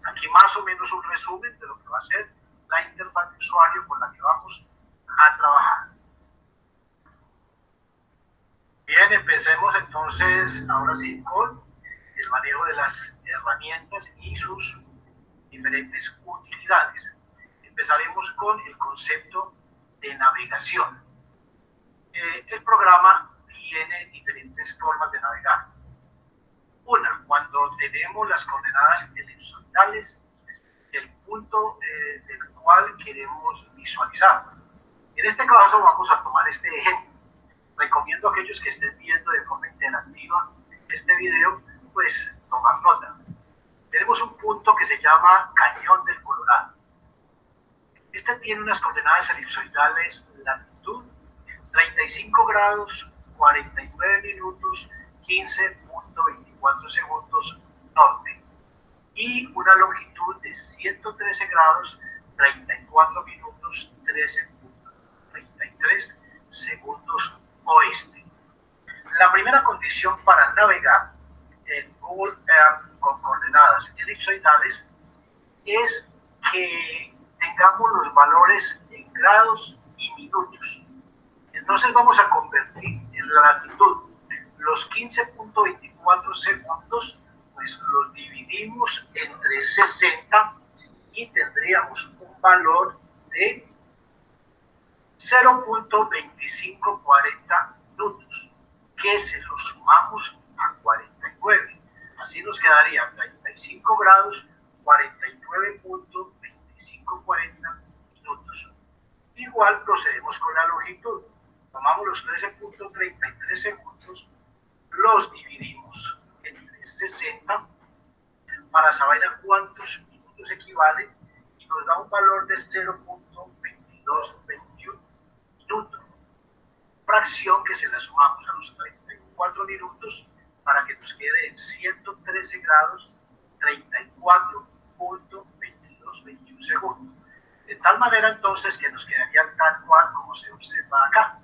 aquí más o menos un resumen de lo que va a ser la interfaz de usuario con la que vamos a trabajar. Bien, empecemos entonces ahora sí con el manejo de las herramientas y sus diferentes utilidades. Empezaremos con el concepto de navegación. El programa tiene diferentes formas de navegar. Una, cuando tenemos las coordenadas elipsoidales, el punto del cual queremos visualizar. En este caso vamos a tomar este ejemplo. Recomiendo a aquellos que estén viendo de forma interactiva este video, pues tomar nota. Tenemos un punto que se llama Cañón del Colorado. Este tiene unas coordenadas elipsoidales, latitud 35 grados, 49 minutos, 15.24 segundos norte, y una longitud de 113 grados, 34 minutos, 13.33 segundos oeste. La primera condición para navegar en Google Earth con coordenadas elipsoidales es que tengamos los valores en grados y minutos. Entonces vamos a convertir en la latitud los 15.24 segundos, pues los dividimos entre 60 y tendríamos un valor de 0.2540 minutos, que se lo sumamos a 49. Así nos quedaría 35 grados, 49.2540 minutos. Igual procedemos con la longitud. Tomamos los 13.33 segundos, los dividimos entre 60 para saber a cuántos minutos equivale y nos da un valor de 0.2221 minutos. Fracción que se la sumamos a los 34 minutos para que nos quede en 113 grados, 34.2221 segundos. De tal manera entonces que nos quedaría tal cual como se observa acá.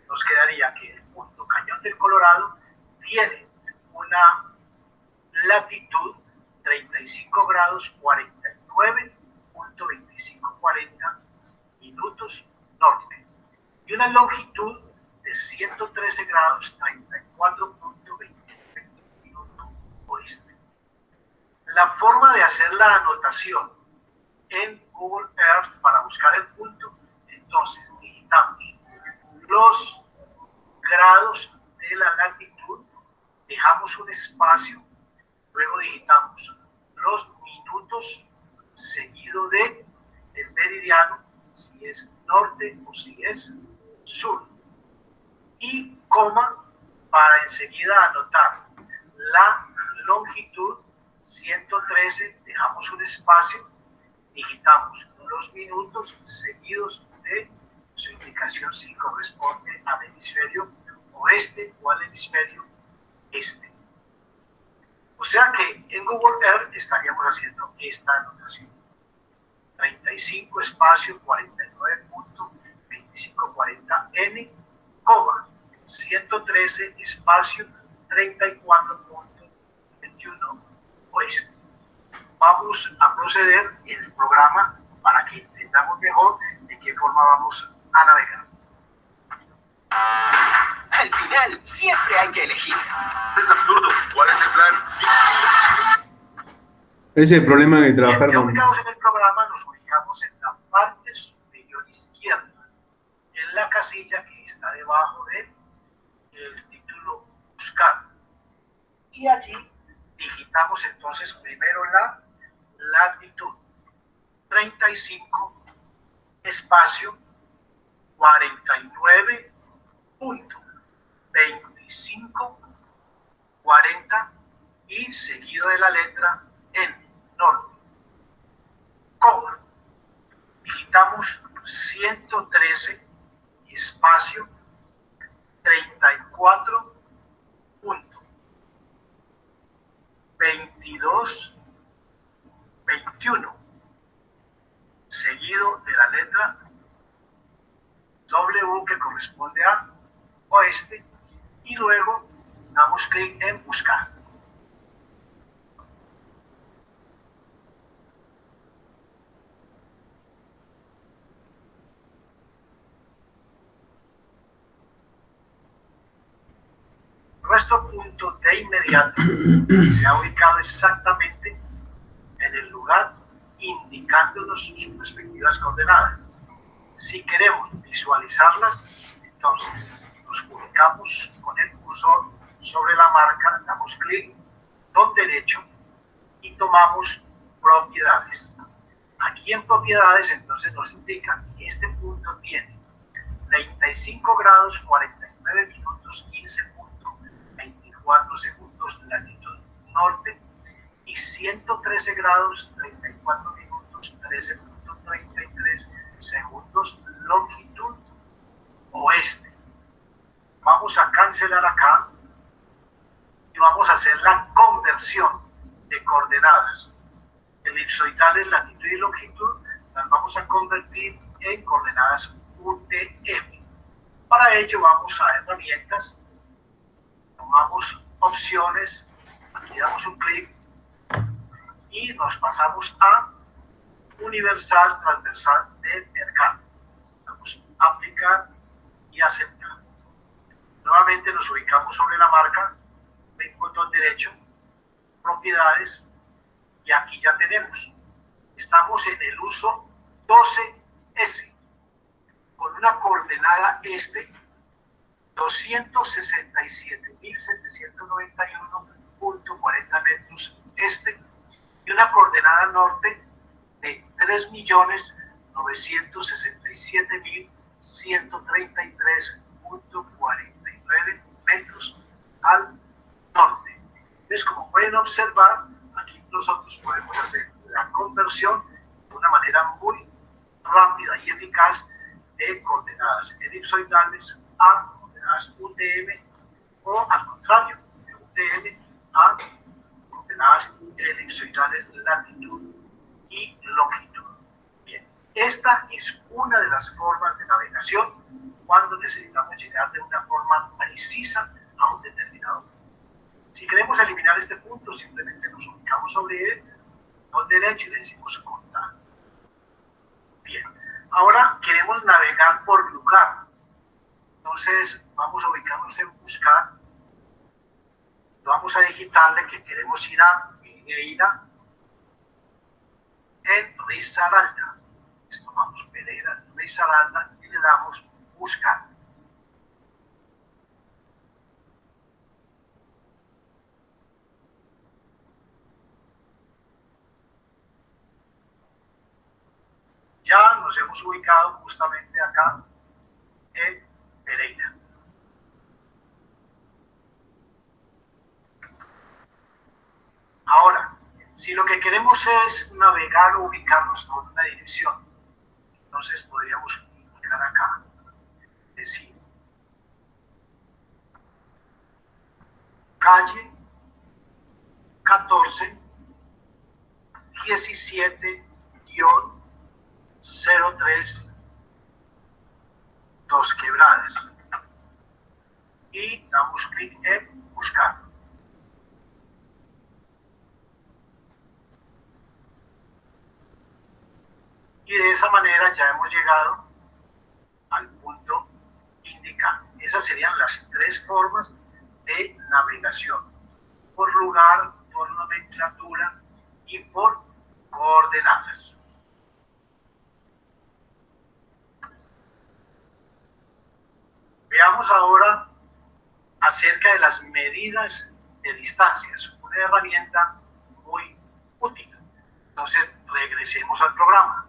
Nos quedaría que el punto Cañón del Colorado tiene una latitud 35 grados 49.2540 minutos norte y una longitud de 113 grados 34.20 minutos oeste. La forma de hacer la anotación en Google Earth para buscar el punto, entonces digitamos los grados de la latitud, dejamos un espacio, luego digitamos los minutos seguido de el meridiano, si es norte o si es sur, y coma para enseguida anotar la longitud 113, dejamos un espacio, digitamos los minutos seguidos de su indicación si corresponde al hemisferio oeste o al hemisferio este. O sea que en Google Earth estaríamos haciendo esta anotación. 35 espacio 49.2540 n, 113 espacio 34.21 oeste. Vamos a proceder en el programa para que entendamos mejor de qué forma vamos a navegar. Al final, siempre hay que elegir. Es absurdo. ¿Cuál es el plan? Ese es el problema de trabajar Ya con... ubicados en el programa, nos ubicamos en la parte superior izquierda, en la casilla que está debajo del título Buscar. Y allí digitamos entonces primero la latitud, 35 espacio 49.2540 y seguido de la letra N, norte, coma, digitamos 113 espacio 34.2221 seguido de la letra W que corresponde a oeste y luego damos clic en buscar. Nuestro punto de inmediato se ha ubicado exactamente en el lugar indicándonos sus respectivas coordenadas. Si queremos visualizarlas, entonces nos ubicamos con el cursor sobre la marca, damos clic, botón derecho y tomamos propiedades. Aquí en propiedades entonces nos indica que este punto tiene 35 grados 49 minutos 15.24 segundos latitud norte y 113 grados 34 minutos 13.33 segundos longitud oeste. Vamos a cancelar acá y vamos a hacer la conversión de coordenadas elipsoidales latitud y longitud, las vamos a convertir en coordenadas UTM. Para ello vamos a herramientas, tomamos opciones, aquí damos un clic y nos pasamos a universal transversal de mercado. Vamos a aplicar y aceptar. Nuevamente nos ubicamos sobre la marca, botón derecho, propiedades, y aquí ya tenemos. Estamos en el uso 12S, con una coordenada este 267.791.40 metros este y una coordenada norte de 3.967.133.49 metros al norte. Entonces, como pueden observar, aquí nosotros podemos hacer la conversión de una manera muy rápida y eficaz de coordenadas elipsoidales a coordenadas UTM o al contrario, de UTM a coordenadas elipsoidales latitud y longitud. Bien, esta es una de las formas de navegación cuando necesitamos llegar de una forma precisa a un determinado punto. Si queremos eliminar este punto, simplemente nos ubicamos sobre él, con derecho y le decimos cortar. Bien, ahora queremos navegar por lugar. Entonces vamos a ubicarnos en buscar. Vamos a digitarle que queremos ir a Pereira en Risaralda. Tomamos Pereira en Risaralda y le damos buscar. Ya nos hemos ubicado justamente acá en Pereira. Ahora, si lo que queremos es navegar o ubicarnos con una dirección, entonces podríamos indicar acá, decir, calle 14 17-03 Dos Quebradas y damos clic en buscar. Y de esa manera ya hemos llegado al punto indicado. Esas serían las tres formas de navegación: por lugar, por nomenclatura y por coordenadas. Veamos ahora acerca de las medidas de distancias, una herramienta muy útil. Entonces, regresemos al programa.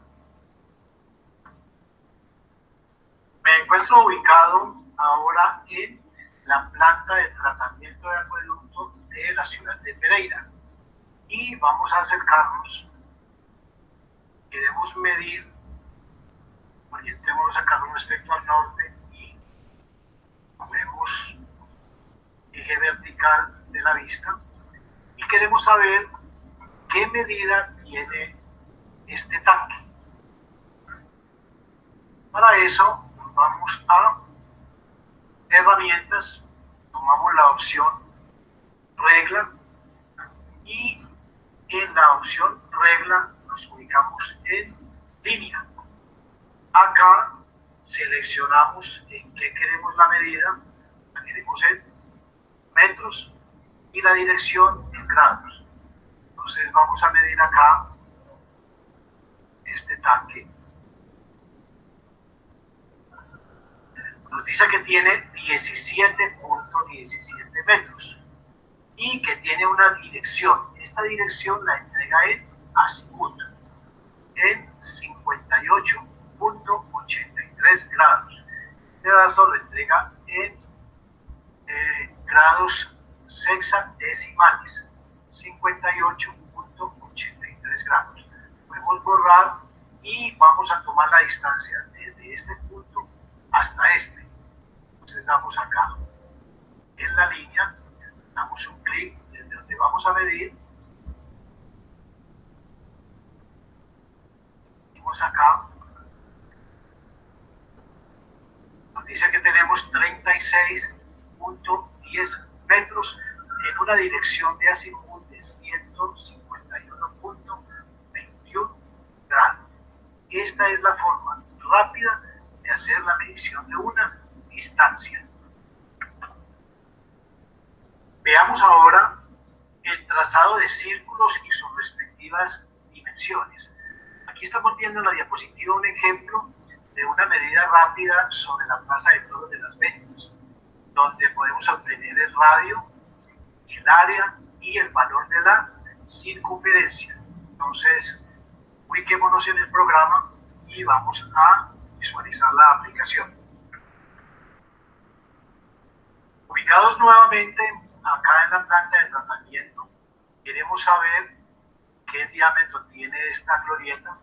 Me encuentro ubicado ahora en la planta de tratamiento de acueducto de la ciudad de Pereira. Y vamos a acercarnos. Queremos medir, orientémonos acá con respecto al norte y movemos eje vertical de la vista. Y queremos saber qué medida tiene este tanque. Para eso vamos a herramientas, tomamos la opción regla y en la opción regla nos ubicamos en línea. Acá seleccionamos en qué queremos la medida, la queremos en metros y la dirección en grados. Entonces vamos a medir acá este tanque. Nos dice que tiene 17.17 metros y que tiene una dirección. Esta dirección la entrega en azimut, en borrar y vamos a tomar la distancia desde este punto hasta este. Entonces damos acá en la línea, damos un clic desde donde vamos a medir, vamos acá, nos dice que tenemos 36.10 metros en una dirección de azimut de 151.21 grados. Esta es la forma rápida de hacer la medición de una distancia. Veamos ahora el trazado de círculos y sus respectivas dimensiones. Aquí estamos viendo en la diapositiva un ejemplo de una medida rápida sobre la plaza de toros de Las Ventas, donde podemos obtener el radio, el área y el valor de la circunferencia. Entonces, ubiquémonos en el programa y vamos a visualizar la aplicación. Ubicados nuevamente acá en la planta de tratamiento, queremos saber qué diámetro tiene esta glorieta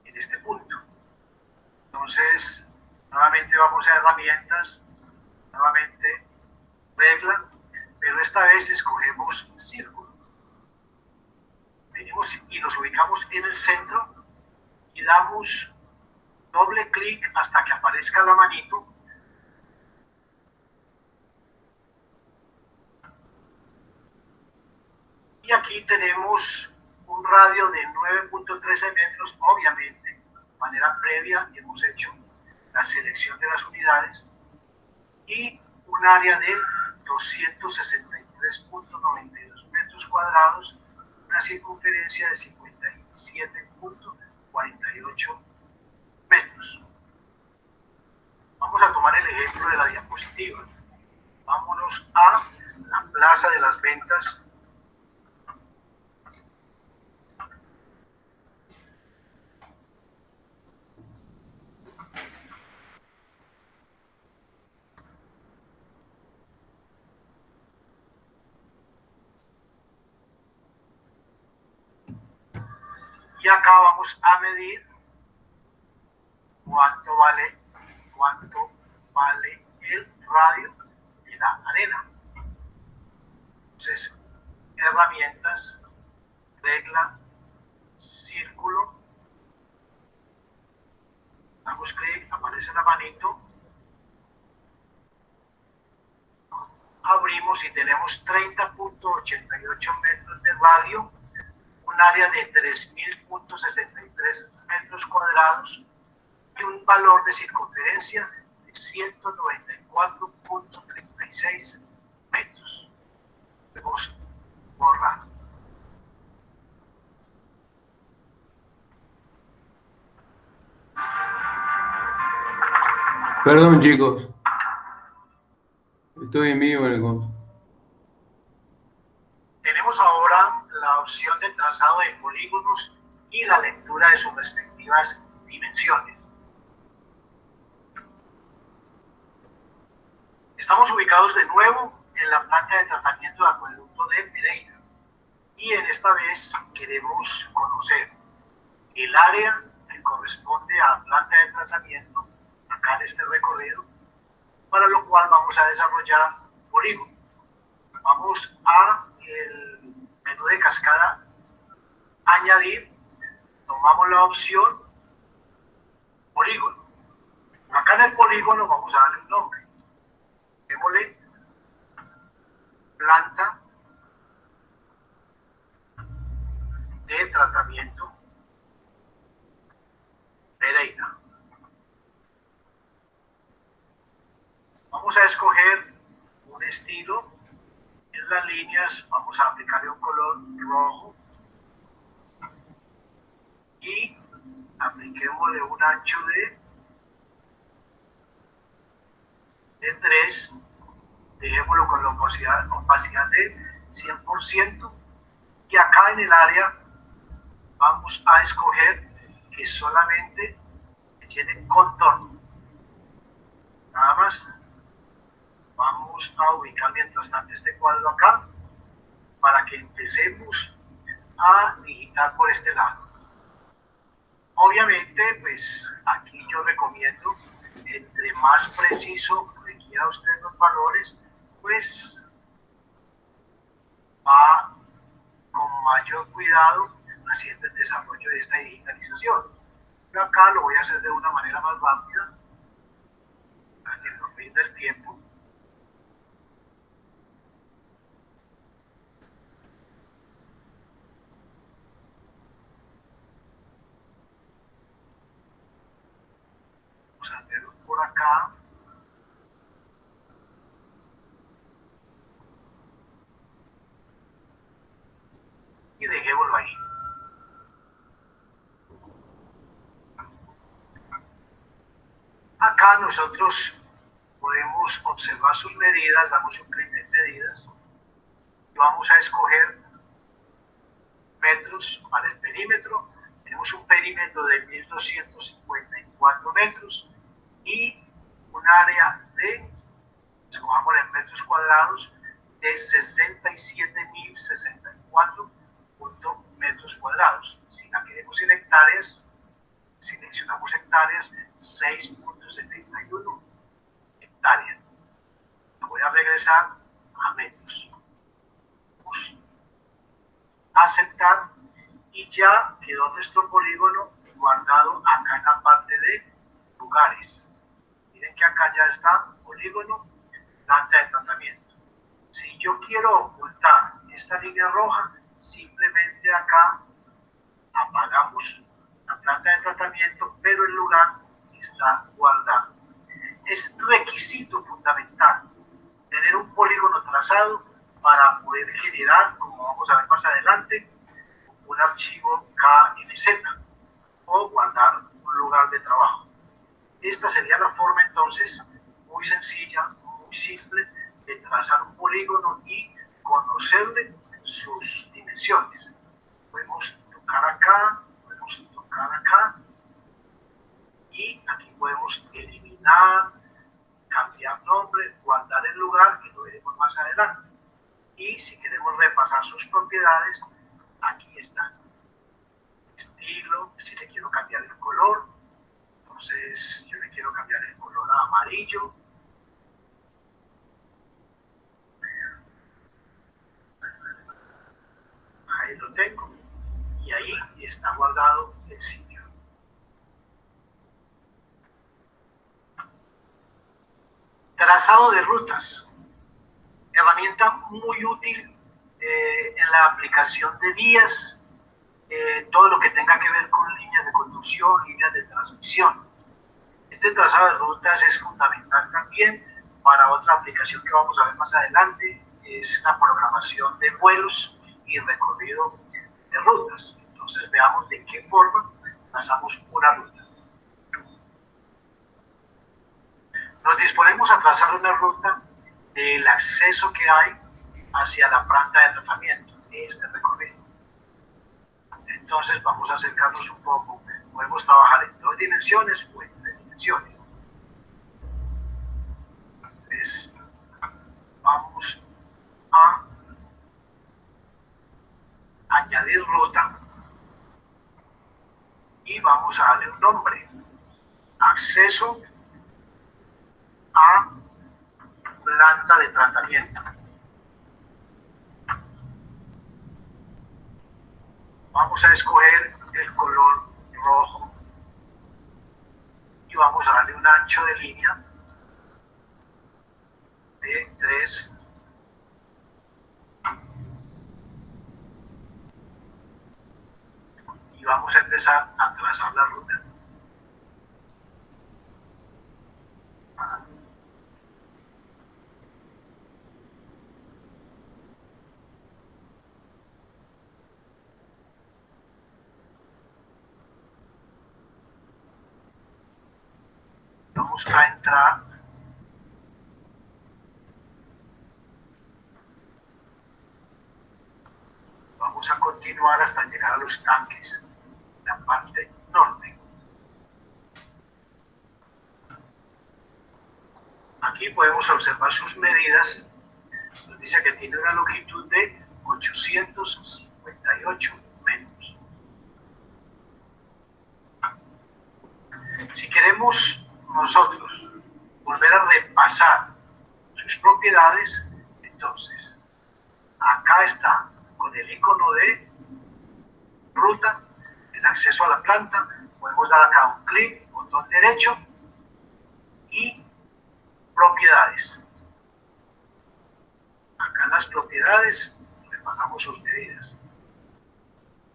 en este punto. Entonces, nuevamente vamos a herramientas, nuevamente regla, pero esta vez escogemos círculo. Venimos y nos ubicamos en el centro y damos doble clic hasta que aparezca la manito. Y aquí tenemos un radio de 9.13 metros, obviamente, de manera previa hemos hecho la selección de las unidades, y un área de 263.92 metros cuadrados, una circunferencia de 57.48 metros. Vamos a tomar el ejemplo de la diapositiva. Vámonos a la Plaza de las Ventas. Y acá vamos a medir cuánto vale el radio de la arena. Entonces, herramientas, regla, círculo, damos clic, aparece la manito, abrimos y tenemos 30.88 metros de radio, un área de 3.063 metros cuadrados y un valor de circunferencia de 194.36 metros. Podemos borrar. Perdón, chicos. Estoy en vivo en el costo. Tenemos ahora la opción de trazado de polígonos y la lectura de sus respectivas dimensiones. Estamos ubicados de nuevo en la planta de tratamiento de acueducto de Pereira y en esta vez queremos conocer el área que corresponde a la planta de tratamiento acá en este recorrido, para lo cual vamos a desarrollar polígono. Vamos a el menú de cascada, añadir, tomamos la opción polígono. Acá en el polígono vamos a darle un nombre. Démosle planta de tratamiento Pereira. Vamos a escoger un estilo. En las líneas vamos a aplicarle un color rojo y apliquémosle un ancho de 3, dejémoslo con la opacidad de 100%, y acá en el área vamos a escoger que solamente tiene contorno, nada más. Vamos a ubicar mientras tanto este cuadro acá para que empecemos a digitar por este lado. Obviamente, pues aquí yo recomiendo, entre más preciso requiera usted los valores, pues va con mayor cuidado haciendo el desarrollo de esta digitalización. Yo acá lo voy a hacer de una manera más rápida, para que nos rinda el tiempo. Vamos a hacerlo por acá. Y dejémoslo ahí. Acá nosotros podemos observar sus medidas, damos un clic en medidas y vamos a escoger metros para el perímetro. Tenemos un perímetro de 1254 metros y un área de, escojamos en metros cuadrados, de 67.064 metros cuadrados. Si la queremos en hectáreas, seleccionamos hectáreas, 6.71 hectáreas. Voy a regresar a metros. Vamos a aceptar y ya quedó nuestro polígono guardado acá en la parte de lugares. Miren que acá ya está polígono, planta de tratamiento. Si yo quiero ocultar esta línea roja, simplemente acá apagamos la planta de tratamiento, pero el lugar está guardado. Es requisito fundamental tener un polígono trazado para poder generar, como vamos a ver más adelante, un archivo KNZ o guardar un lugar de trabajo. Esta sería la forma entonces muy sencilla, muy simple de trazar un polígono y conocerle sus dimensiones. Podemos tocar acá, podemos tocar acá y aquí podemos eliminar, cambiar nombre, guardar el lugar, que lo veremos más adelante. Y si queremos repasar sus propiedades, aquí está. Estilo, si le quiero cambiar el color, entonces yo le quiero cambiar el color a amarillo. Ahí lo tengo. Y ahí está guardado el sitio. Trazado de rutas. Herramienta muy útil en la aplicación de vías, todo lo que tenga que ver con líneas de conducción, líneas de transmisión. Este trazado de rutas es fundamental también para otra aplicación que vamos a ver más adelante, es la programación de vuelos y recorrido de rutas. Entonces veamos de qué forma trazamos una ruta. Nos disponemos a trazar una ruta del acceso que hay hacia la planta de tratamiento, este recorrido. Entonces vamos a acercarnos un poco, podemos trabajar en 2 dimensiones o en 3 dimensiones. Entonces vamos a añadir ruta y vamos a darle un nombre, acceso a planta de tratamiento. Vamos a escoger el color rojo y vamos a darle un ancho de línea de 3 y vamos a empezar a trazar la ruta. Vamos a entrar vamos a continuar hasta llegar a los tanques, la parte norte. Aquí podemos observar sus medidas. Nos dice que tiene una longitud de 858 queremos nosotros volver a repasar sus propiedades, entonces acá está con el icono de ruta, el acceso a la planta, podemos dar acá un clic, botón derecho y propiedades. Acá en las propiedades repasamos sus medidas.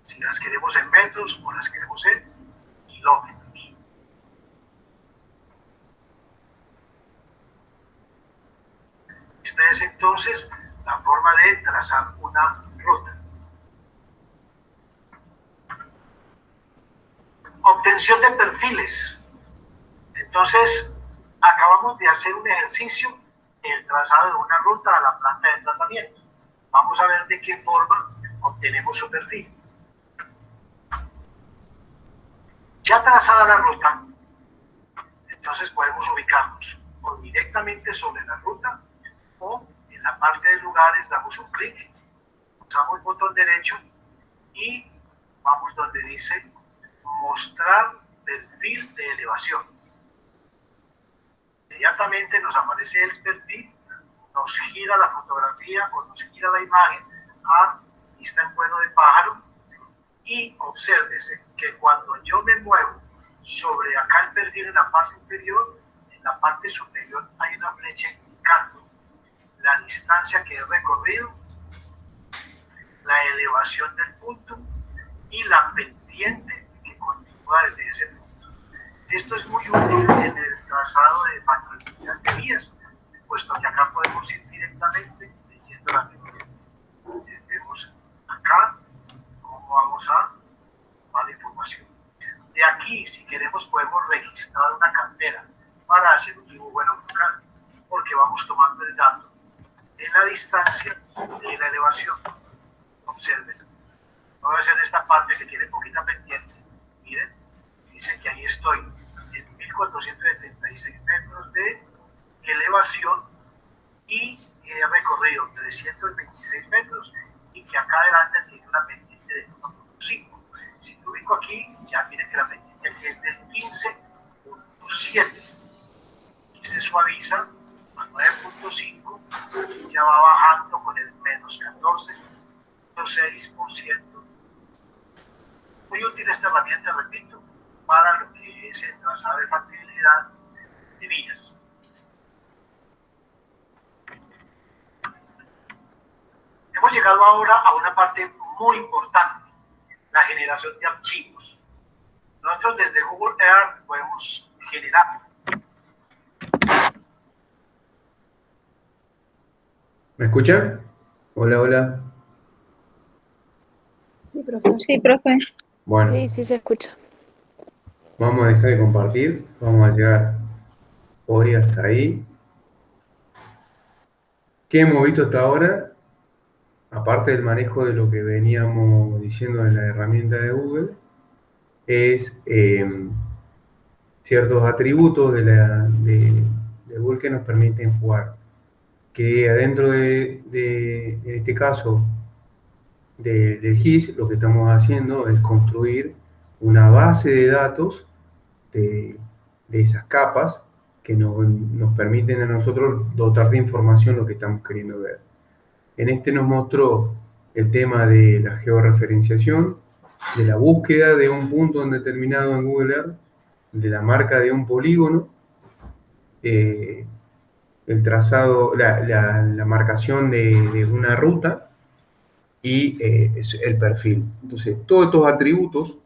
Si las queremos en metros o las queremos en kilómetros. Esta es entonces la forma de trazar una ruta. Obtención de perfiles. Entonces, acabamos de hacer un ejercicio el trazado de una ruta a la planta de tratamiento. Vamos a ver de qué forma obtenemos su perfil. Ya trazada la ruta, entonces podemos ubicarnos o directamente sobre la ruta o en la parte de lugares damos un clic, usamos el botón derecho y vamos donde dice mostrar perfil de elevación. Inmediatamente nos aparece el perfil, nos gira la fotografía o nos gira la imagen a vista en vuelo de pájaro y obsérvese que cuando yo me muevo sobre acá el perfil en la parte inferior, en la parte superior hay una flecha indicando la distancia que he recorrido, la elevación del punto y la pendiente que continúa desde ese punto. Esto es muy útil en el trazado de patrimonial de vías, puesto que acá podemos ir directamente leyendo la teoría. Vemos acá cómo vamos a tomar la información. De aquí, si queremos, podemos registrar una cartera para hacer un dibujo en local, porque vamos tomando el dato de la distancia y la elevación. Observen. Voy a hacer esta parte que tiene poquita pendiente. Miren, dice que ahí estoy en 1476 metros de elevación y he recorrido 326 metros y que acá adelante tiene una pendiente de 1.5. Si lo ubico aquí, ya miren que la pendiente aquí es del 15.7 y se suaviza a 9.5, ya va bajando con el menos 14.6%. Muy útil esta herramienta, repito, para lo que es el trazado de factibilidad de vías. Hemos llegado ahora a una parte muy importante, la generación de archivos. Nosotros desde Google Earth podemos generar. ¿Me escuchan? Hola, hola. Sí, profe. Sí, profe. Bueno, Sí, sí se escucha. vamos a dejar de compartir. Vamos a llegar hoy hasta ahí. ¿Qué hemos visto hasta ahora? Aparte del manejo de lo que veníamos diciendo en la herramienta de Google, es ciertos atributos de Google que nos permiten jugar. Que adentro en este caso, del GIS, lo que estamos haciendo es construir una base de datos de esas capas que nos permiten a nosotros dotar de información lo que estamos queriendo ver. En este nos mostró el tema de la georreferenciación, de la búsqueda de un punto determinado en Google Earth, de la marca de un polígono, el trazado, la marcación de una ruta y el perfil. Entonces, todos estos atributos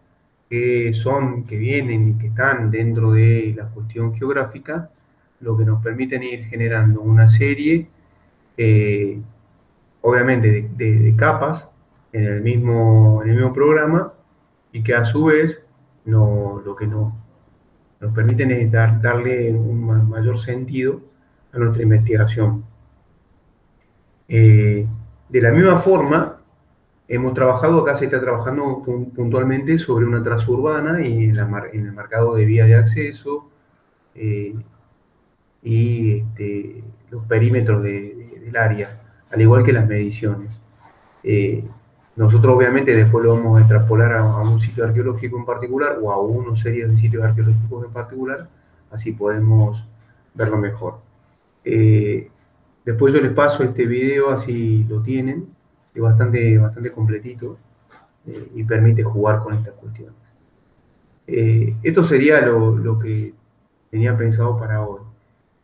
que vienen y que están dentro de la cuestión geográfica, lo que nos permiten ir generando una serie, obviamente, de capas en el mismo programa y que a su vez lo que nos permiten es darle un mayor sentido a nuestra investigación. De la misma forma, hemos trabajado, acá se está trabajando puntualmente sobre una traza urbana y en el marcado de vía de acceso y los perímetros del área, al igual que las mediciones. Nosotros obviamente después lo vamos a extrapolar a un sitio arqueológico en particular o a una serie de sitios arqueológicos en particular así podemos verlo mejor. Después yo les paso este video, así lo tienen, es bastante completito y permite jugar con estas cuestiones. Esto sería lo que tenía pensado para hoy.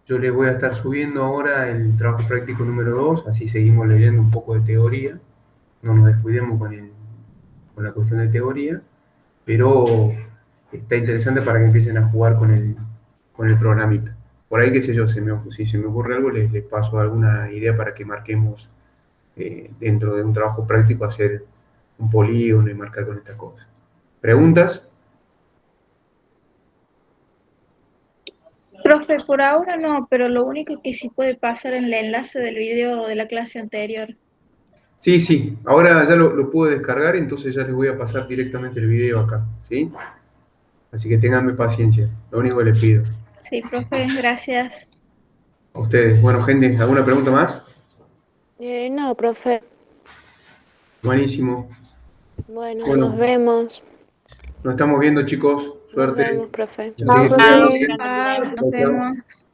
Yo les voy a estar subiendo ahora el trabajo práctico número 2, así seguimos leyendo un poco de teoría, no nos descuidemos con la cuestión de teoría, pero está interesante para que empiecen a jugar con el programita. Por ahí, qué sé yo, si se me ocurre algo, les paso alguna idea para que marquemos dentro de un trabajo práctico, hacer un polígono y marcar con estas cosas. ¿Preguntas? Profe, por ahora no, pero lo único que sí puede pasar en el enlace del video de la clase anterior. Sí, ahora ya lo pude descargar, entonces ya les voy a pasar directamente el video acá, ¿sí? Así que ténganme paciencia, lo único que les pido. Sí, profe, gracias. A ustedes. Bueno, gente, ¿alguna pregunta más? No, profe. Buenísimo. Bueno, Bueno, nos vemos. nos estamos viendo, chicos. Nos Suerte. vemos, profe. A seguir Chao, cuidándose. profe. Nos Chao, chao. vemos.